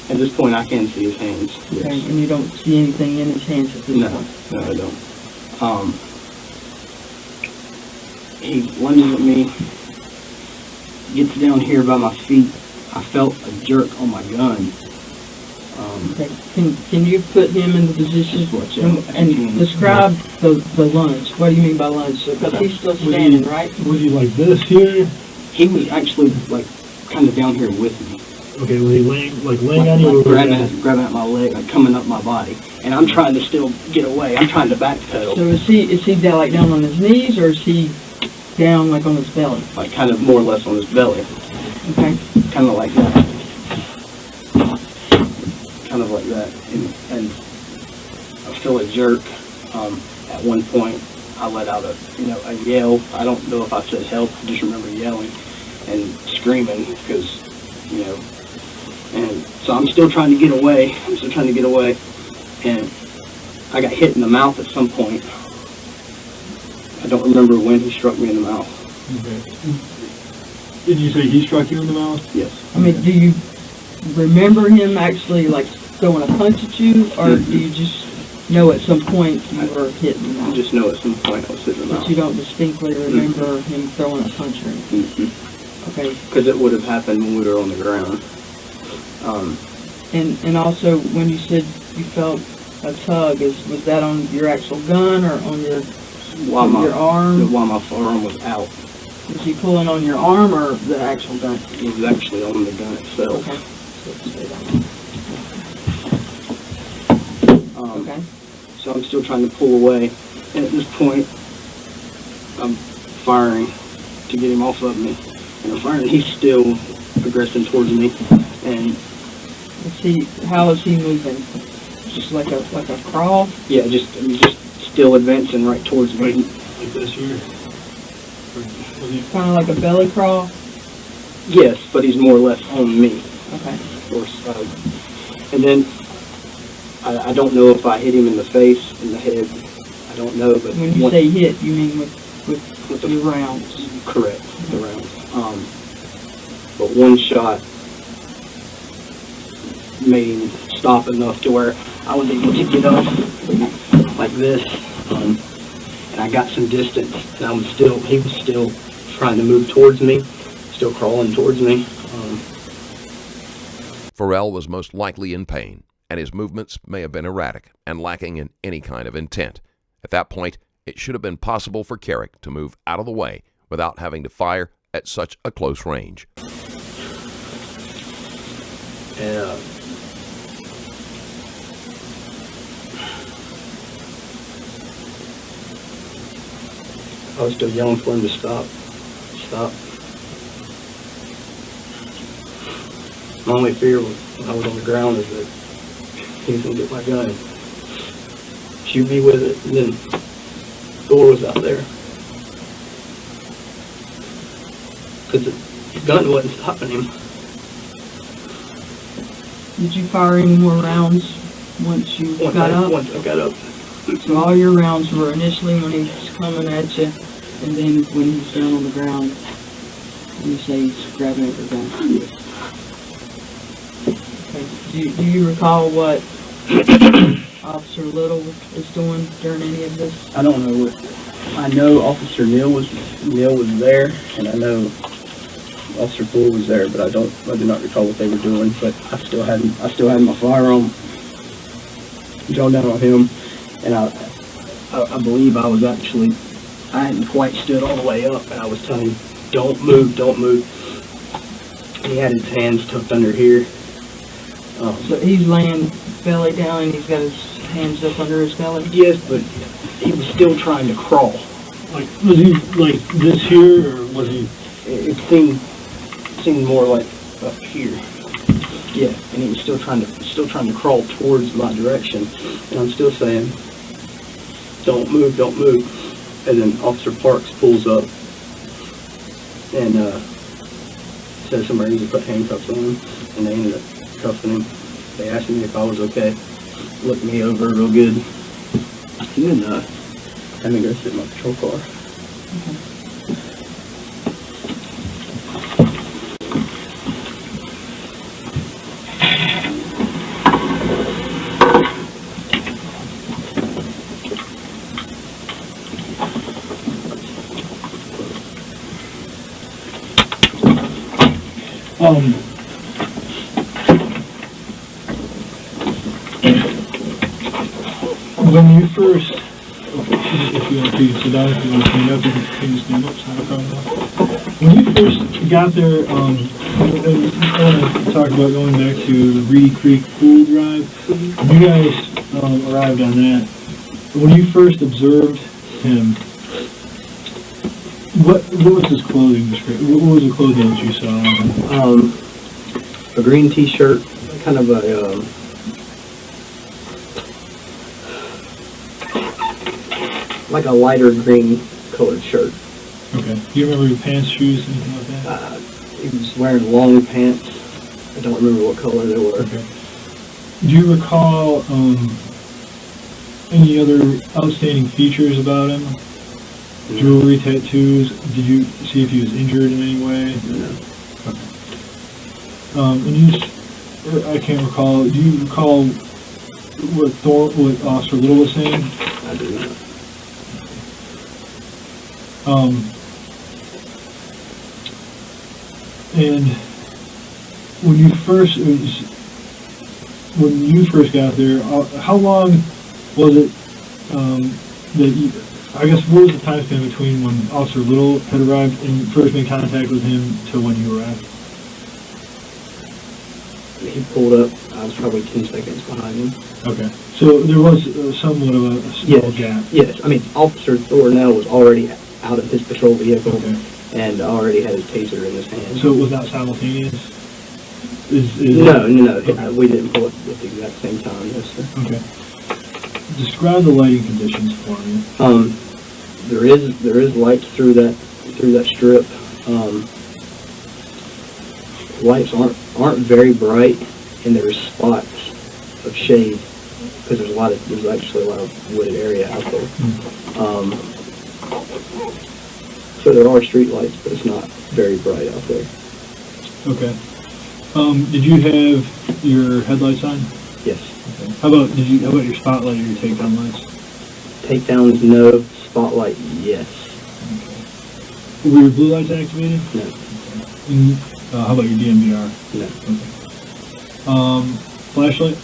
At this point, I can see his hands. Yes. Okay, and you don't see anything in his hands at this point? No, I don't. He lunges at me, gets down here by my feet. I felt a jerk on my gun. Okay. Can you put him in the position and describe the lunge? What do you mean by lunge? Because he's still standing, right? Was he like this here? He was actually like kind of down here with me. Okay, was he laying on you? Grabbing at my leg, like coming up my body, and I'm trying to still get away. I'm trying to backpedal. So is he down on his knees, or is he down like on his belly? Like kind of more or less on his belly. Okay. Kind of like that. Kind of like that, and I feel a jerk. At one point, I let out a yell. I don't know if I said help. I just remember yelling and screaming because, and so I'm still trying to get away. And I got hit in the mouth at some point. I don't remember when he struck me in the mouth. Okay. Did you say he struck you in the mouth? Yes. I mean, do you remember him actually like throwing a punch at you, or do you just know at some point you were hit in the mouth? I just know at some point I was hit in the mouth. But you don't distinctly remember him throwing a punch or anything? Okay. Because it would have happened when we were on the ground. And also, when you said you felt a tug, was that on your actual gun or on your arm? While my forearm was out. Was he pulling on your arm or the actual gun? It was actually on the gun itself. Okay. Okay. So I'm still trying to pull away, and at this point, I'm firing to get him off of me. And I'm firing, and he's still aggressing towards me. And how is he moving? Just like a crawl? Yeah, just still advancing right towards me. Like this here? Kind of like a belly crawl? Yes, but he's more or less on me. Okay. And then I don't know if I hit him in the face, in the head. I don't know, but when you say hit, you mean with the rounds? Correct, the rounds. But one shot made him stop enough to where I was able to get up like this, and I got some distance. And he was still trying to move towards me, still crawling towards me. Farrell was most likely in pain and his movements may have been erratic and lacking in any kind of intent. At that point, it should have been possible for Kerrick to move out of the way without having to fire at such a close range. And I was still yelling for him to stop. Stop. My only fear was when I was on the ground is that he was going to get my gun and shoot me with it, and then Thor was out there. Because the gun wasn't stopping him. Did you fire any more rounds once you got up? Once I got up. So all your rounds were initially when he was coming at you, and then when he was down on the ground, you say he's grabbing at your gun. Okay. Do you recall what Officer Little was doing during any of this? I don't know what. I know Officer Neal was there, and I know Officer Fuller was there, but I do not recall what they were doing. But I still had my firearm drawn down on him, and I believe I hadn't quite stood all the way up, and I was telling him, don't move. And he had his hands tucked under here. So he's laying belly down and he's got his hands up under his belly? Yes, but he was still trying to crawl. Like, was he like this here, or was he? It seemed more like up here. Yeah, and he was still trying to crawl towards my direction, and I'm still saying, don't move. And then Officer Parks pulls up and says somebody needs to put handcuffs on him, and they ended up cuffing him. They asked me if I was okay, looked me over real good, and then had me go sit in my patrol car. Okay. When you first, if you want to sit down, if you want to stand up, you can stand up, it's not a problem. When you first got there, I want to talk about going back to the Reedy Creek Pool Drive. You guys arrived on that. When you first observed him, what was his clothing description? What was the clothing that you saw on him? A green t-shirt, kind of a like a lighter green colored shirt. Okay. Do you remember your pants, shoes, anything like that? He was wearing long pants. I don't remember what color they were. Okay. Do you recall any other outstanding features about him? Jewelry, tattoos? Did you see if he was injured in any way? No. Okay. I can't recall. Do you recall what Officer Little was saying? I do not. And when you first got there, how long was it that you, I guess, what was the time span between when Officer Little had arrived and first made contact with him to when you arrived? He pulled up. I was probably 10 seconds behind him. Okay. So there was somewhat of a small gap. Yes. I mean, Officer Thornell was already out of his patrol vehicle, okay, and already had his taser in his hand. So it was not simultaneous? No. Okay. We didn't pull it at the exact same time, yes, sir. Okay. Describe the lighting conditions for me. There is light through that strip. Lights aren't very bright, and there's spots of shade because there's actually a lot of wooded area out there. Mm-hmm. So there are street lights, but it's not very bright out there. Okay. Did you have your headlights on? Yes. Okay. How about your spotlight or your takedown lights? Takedowns, no. Spotlight, yes. Okay. Were your blue lights activated? No. Okay. How about your DMVR? No. Okay. Flashlight?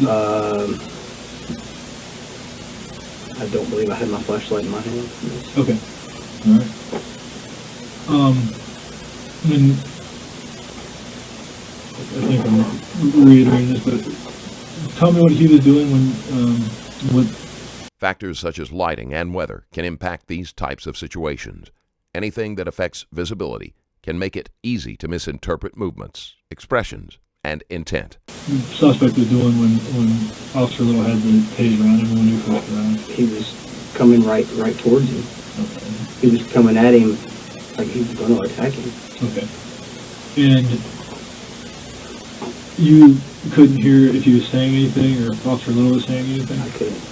I don't believe I had my flashlight in my hand. Okay. All right. And I think I'm reiterating this, but tell me what he was doing when Factors such as lighting and weather can impact these types of situations. Anything that affects visibility can make it easy to misinterpret movements, expressions, and intent. the suspect was doing when Officer Little had the taser on him when he first arrived. He was coming right towards him. Okay. He was coming at him like he was going to attack him. Okay. And you couldn't hear if he was saying anything or if Officer Little was saying anything? I couldn't.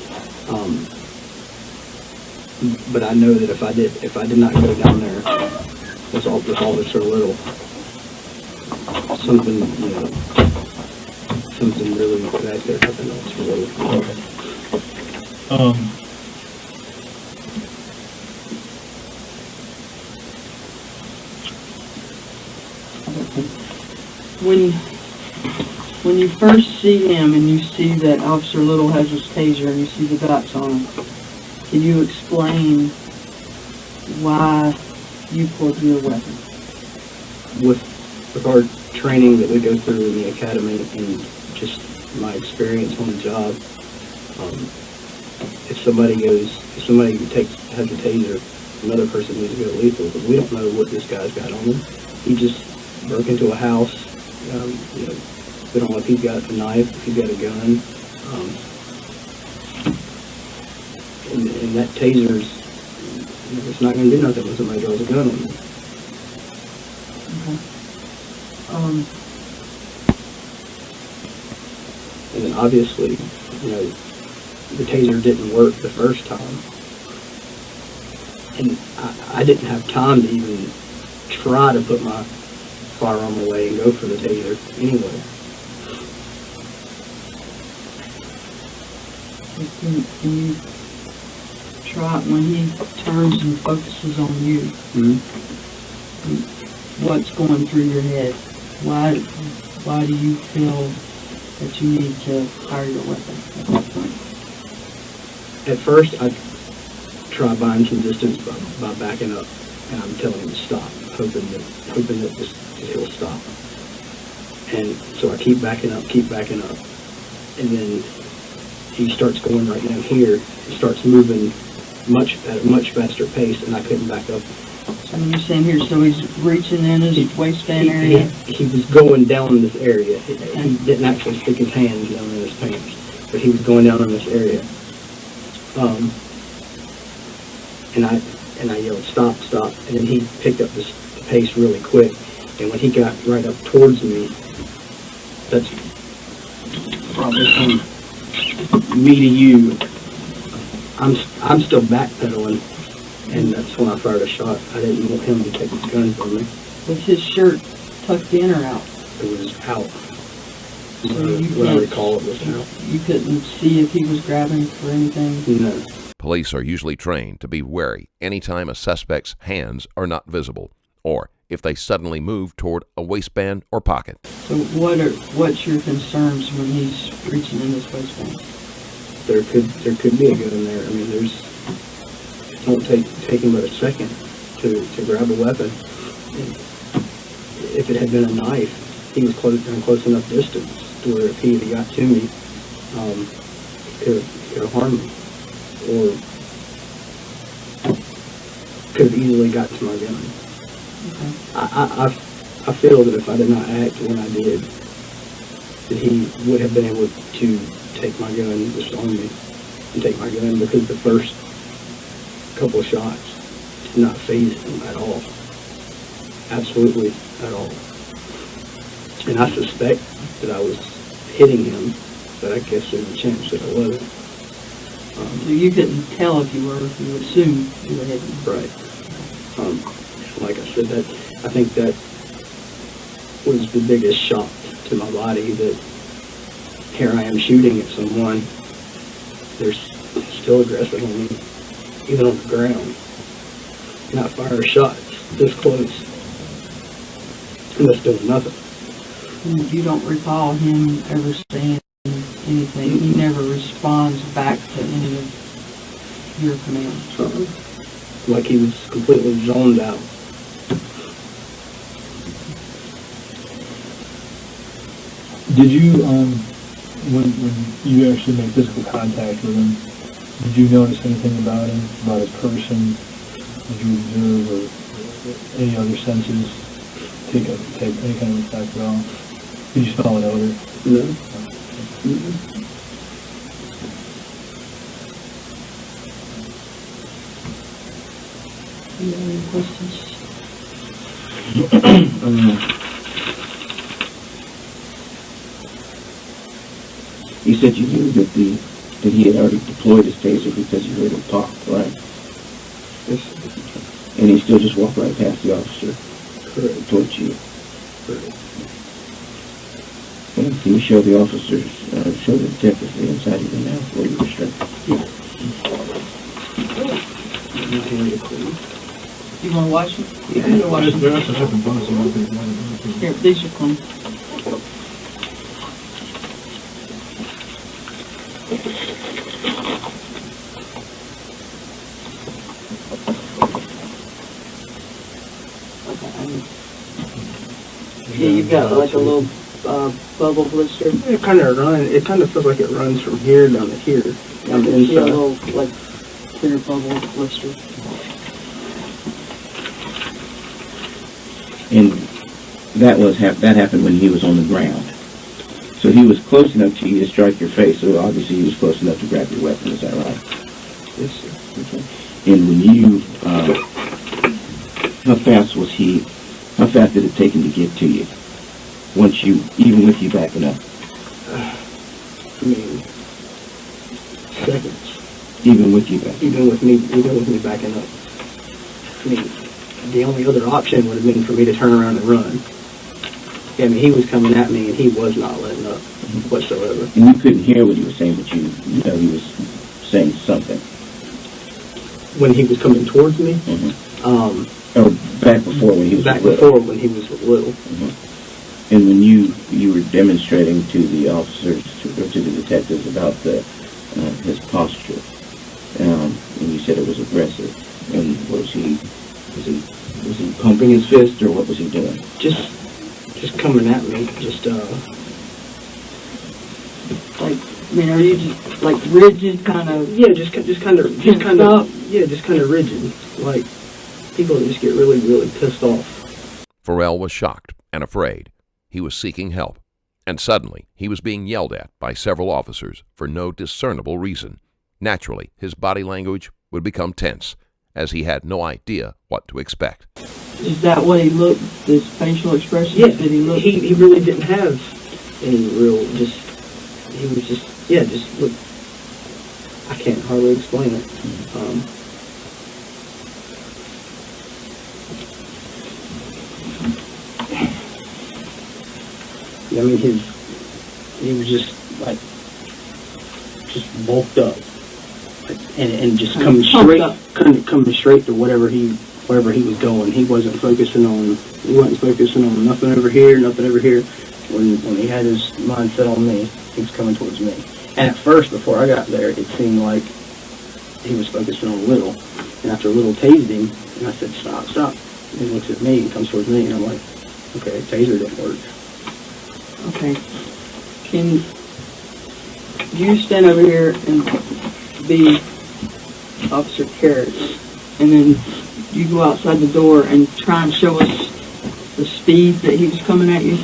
But I know that if I did not go down there with Officer Little, something really bad could happen to Officer Little. Okay. When you first see him and you see that Officer Little has his taser and you see the dots on him, can you explain why you pulled your weapon? With our training that we go through in the academy and just my experience on the job, if somebody has a taser, another person needs to go lethal, but we don't know what this guy's got on him. He just broke into a house. We don't know if he's got a knife, if he's got a gun. And that taser's, it's not going to do nothing when somebody draws a gun on you. Okay. And then obviously, the taser didn't work the first time. And I didn't have time to even try to put my firearm away and go for the taser anyway. Can you try, when he turns and focuses on you, what's going through your head? Why do you feel that you need to fire your weapon at that point? At first, I try buying some distance by backing up, and I'm telling him to stop, hoping that he'll stop. And so I keep backing up, and then he starts going right down here. He starts moving at a much faster pace, and I couldn't back up. So you're saying here, so he's reaching in his waistband area? He was going down in this area. He didn't actually stick his hand down in his pants, but he was going down in this area. And I yelled, stop, and then he picked up this pace really quick. And when he got right up towards me, that's probably from me to you. I'm still backpedaling, and that's when I fired a shot. I didn't want him to take his gun from me. Was his shirt tucked in or out? It was out. So When I recall, it was out. You couldn't see if he was grabbing for anything? No. Police are usually trained to be wary anytime a suspect's hands are not visible, or if they suddenly move toward a waistband or pocket. So what's your concerns when he's reaching in his waistband? There could be a gun there. I mean, it won't take him but a second to grab a weapon. And if it had been a knife, he was close enough distance to where if he had got to me, he could have harmed me, or could have easily got to my gun. Okay. I feel that if I did not act when I did, that he would have been able to take my gun, disarm me, and take my gun, because the first couple of shots did not faze him at all. Absolutely at all. And I suspect that I was hitting him, but I guess there's a chance that I wasn't. So you couldn't tell if you were, you assumed you were hitting him? Right. Like I said, I think that was the biggest shock to my body, that here I am shooting at someone, they're still aggressive on me, even on the ground. And I fire shots this close, and that's doing nothing. You don't recall him ever saying anything. He never responds back to any of your commands. Like he was completely zoned out. Did you, when you actually make physical contact with him, did you notice anything about him, about his person? Did you observe or any other senses take any kind of effect at all? Did you smell an odor? No. Mm-hmm. You have any questions? You said you knew that he had already deployed his taser because you heard him talk, right? Yes. And he still just walked right past the officer. Correct. Towards you. Correct. And can you show the officers, show the detectives the inside of the mouth where you were struck? You want to watch them? Yeah. You watch them. That's an open bus. Here, these are clean. Yeah, you've got like a little bubble blister. It kind of feels like it runs from here down to here, on the Yeah, a inside. little like clear bubble blister. And that happened when he was on the ground. So he was close enough to you to strike your face, so obviously he was close enough to grab your weapon, is that right? Yes, sir. Okay. And when you, how fast did it take him to get to you? Even with you backing up? I mean, seconds. Even with you backing up? Even with me backing up. I mean, the only other option would have been for me to turn around and run. Yeah, I mean, he was coming at me, and he was not letting up whatsoever. And you couldn't hear what he was saying, but you know he was saying something. When he was coming towards me, Or back before when he was back little. before when he was little. And when you were demonstrating to the officers or to the detectives about his posture, and you said it was aggressive, and was he pumping his fist, or what was he doing? Just coming at me, Like, I mean, are you just like rigid, kind of? yeah, just kind of rigid. Like people just get really, really pissed off. Farrell was shocked and afraid. He was seeking help, and suddenly he was being yelled at by several officers for no discernible reason. Naturally, his body language would become tense, as he had no idea what to expect. Is that what he looked? His facial expression? Yeah, Did he look? he really didn't have any real. He was just look. I can't hardly explain it. I mean, he was just bulked up, and just coming straight to wherever he was going. He wasn't focusing on nothing over here. When he had his mind set on me, he was coming towards me. And at first, before I got there, it seemed like he was focusing on Little. And after Little tased him, and I said, stop. And he looks at me and comes towards me, and I'm like, okay, taser didn't work. Okay. Can you stand over here and be Officer Kerrick, and then you go outside the door and try and show us the speed that he was coming at you?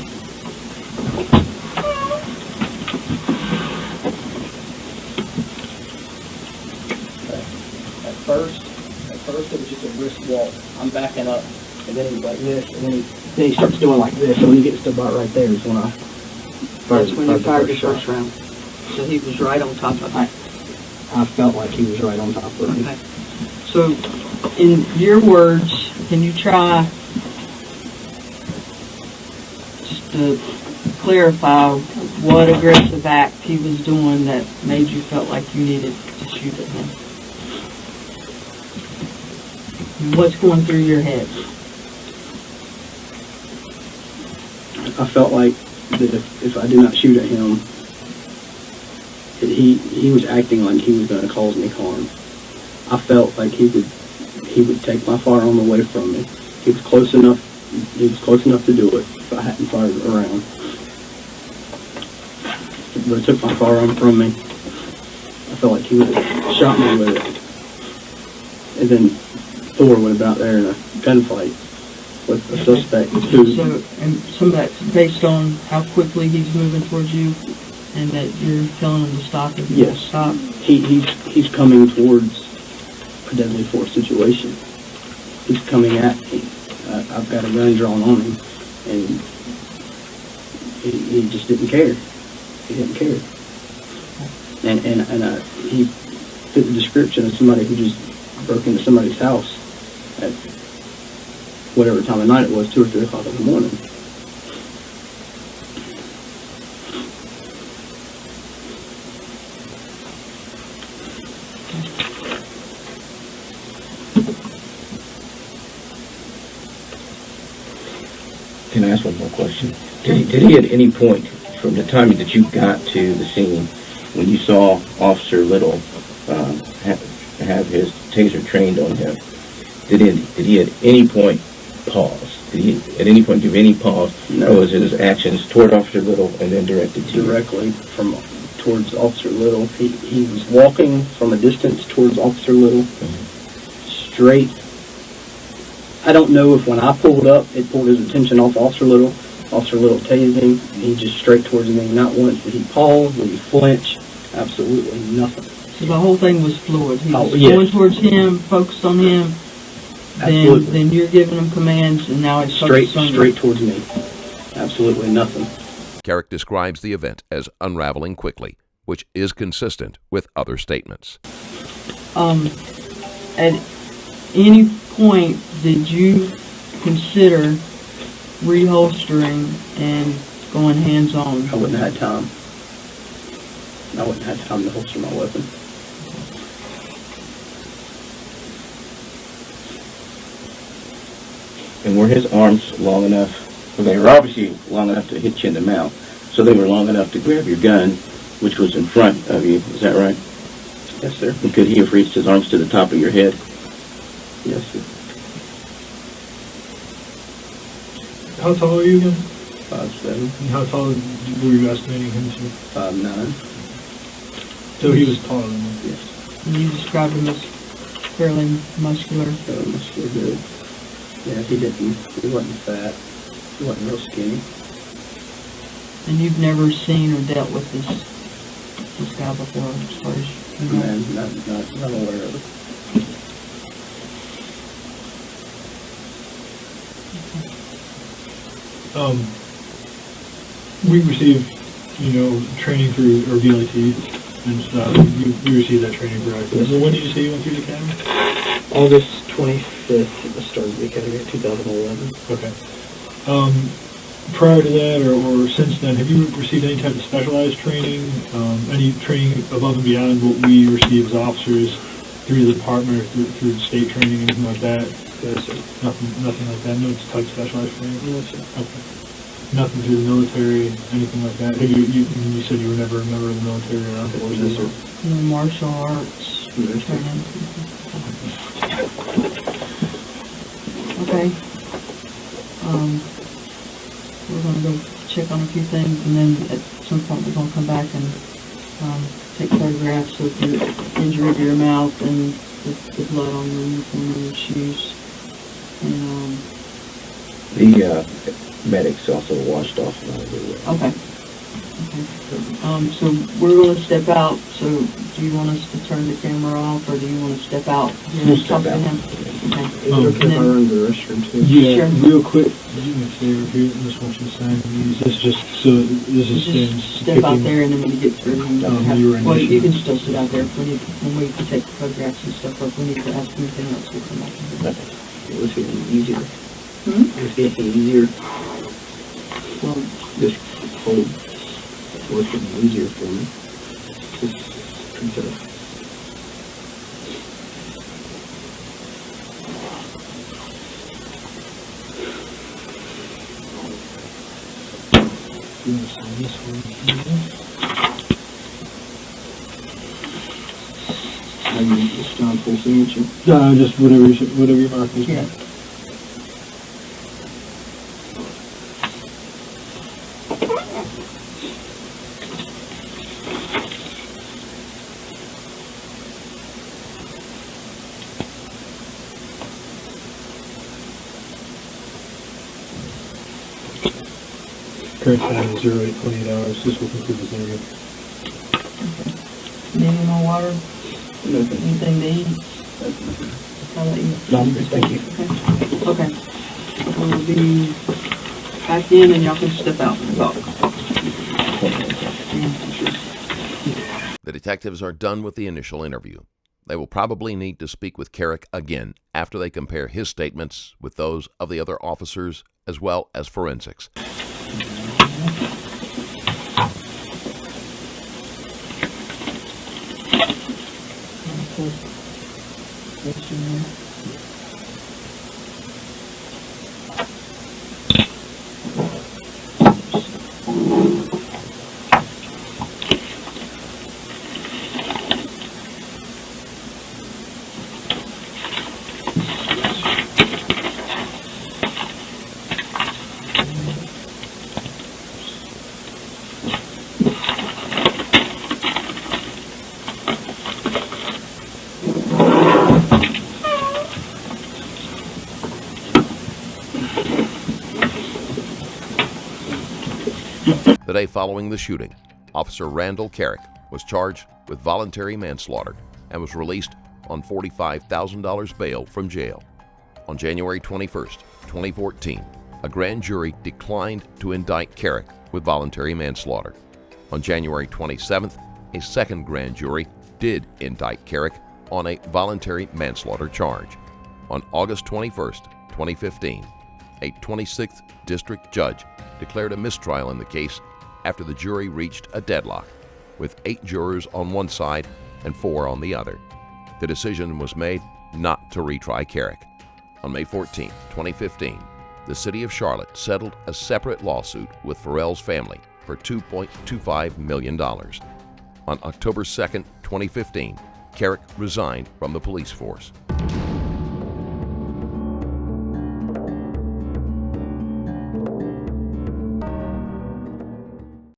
At first it was just a brisk walk. I'm backing up, and then he was like this, and then he starts doing like this, and when he gets to about right there is when I fired, That's when you fired the shot. first round. So he was right on top of it. I felt like he was right on top of me. Okay. So, in your words, can you try just to clarify what aggressive act he was doing that made you felt like you needed to shoot at him? What's going through your head? I felt like that if I did not shoot at him, he was acting like he was going to cause me harm. I felt like he would take my firearm away from me. He was close enough to do it if I hadn't fired around. But it took my firearm from me. I felt like he would have shot me with it. And then Thor would have been out there in a gunfight with a suspect who... So, and some of that's based on how quickly he's moving towards you, and that you're telling him to stop if he won't stop? He's coming towards a deadly force situation. He's coming at me. I've got a gun drawn on him, and he just didn't care. He didn't care. And he fit the description of somebody who just broke into somebody's house at whatever time of night it was, 2 or 3 o'clock in the morning. Can I ask one more question? Did he at any point, from the time that you got to the scene, when you saw Officer Little have his taser trained on him, did he at any point pause? Did he at any point give any pause? No. Or was it his actions toward Officer Little and then directed to you? Directly towards Officer Little. He was walking from a distance towards Officer Little, straight. I don't know if when I pulled up, it pulled his attention off Officer Little. Officer Little tased him, and he just straight towards me. Not once did he pause, did he flinch. Absolutely nothing. So the whole thing was fluid. He was yes. going towards him, focused on him. Then you're giving him commands, and now it's focused on straight towards me. Absolutely nothing. Kerrick describes the event as unraveling quickly, which is consistent with other statements. At any point, did you consider reholstering and going hands-on? I wouldn't have had time. I wouldn't have had time to holster my weapon. And were his arms long enough? Well, they were obviously long enough to hit you in the mouth. So they were long enough to grab your gun, which was in front of you. Is that right? Yes, sir. And could he have reached his arms to the top of your head? Yes, sir. How tall are you again? 5'7". And how tall were you estimating him to? 5'9". So he was taller than you? Yes. And you described him as fairly muscular. Muscular good. Yeah, he wasn't fat. He wasn't real skinny. And you've never seen or dealt with this guy before, as far as you know? Man, not aware of it. We received, training through or VLT and stuff. You received that training correctly. Yes. So when did you say you went through the academy? August 25th, I started the academy in 2011. Okay. Prior to that or since then, have you received any type of specialized training? Any training above and beyond what we receive as officers through the department or through state training, anything like that? Yes, sir. Nothing like that? No type of specialized training? Yes, sir. Okay. Nothing through the military, anything like that? You said you were never a member of the military or anything? Yes, sir. No martial arts Yes, sir. training. Okay. We're going to go check on a few things, and then at some point we're going to come back and take photographs of the injury to your mouth and the blood on your uniform and your shoes. And The medics also washed off a lot of the okay. So we're going to step out. So do you want us to turn the camera off, or do you want to step out here We'll and talk step to out. him? Okay. Is it okay if I run to the restroom too? Yeah, Sure. real quick, do me a favor here. I just want you to sign these. This is Just step out there, and then when you get through, well, you can still sit out there. When we take photographs and stuff, or if we need to ask anything else, we'll come back in here. It was getting easier. Hmm? It was getting easier. Well, This whole was getting easier for me. It's pretty tough. You want to sign this one? It's John full signature. Just whatever your mark is. Yeah. Current time is 08:28 hours. This will conclude this interview. Any more water? Nothing. Anything to eat? I'll let you. No, thank you. Okay. We'll be back in and y'all can step out and talk. The detectives are done with the initial interview. They will probably need to speak with Kerrick again after they compare his statements with those of the other officers as well as forensics. The day following the shooting, Officer Randall Kerrick was charged with voluntary manslaughter and was released on $45,000 bail from jail. On January 21st, 2014, a grand jury declined to indict Kerrick with voluntary manslaughter. On January 27th, a second grand jury did indict Kerrick on a voluntary manslaughter charge. On August 21st, 2015, a 26th district judge declared a mistrial in the case after the jury reached a deadlock, with 8 jurors on one side and 4 on the other. The decision was made not to retry Kerrick. On May 14, 2015, the city of Charlotte settled a separate lawsuit with Farrell's family for $2.25 million. On October 2, 2015, Kerrick resigned from the police force.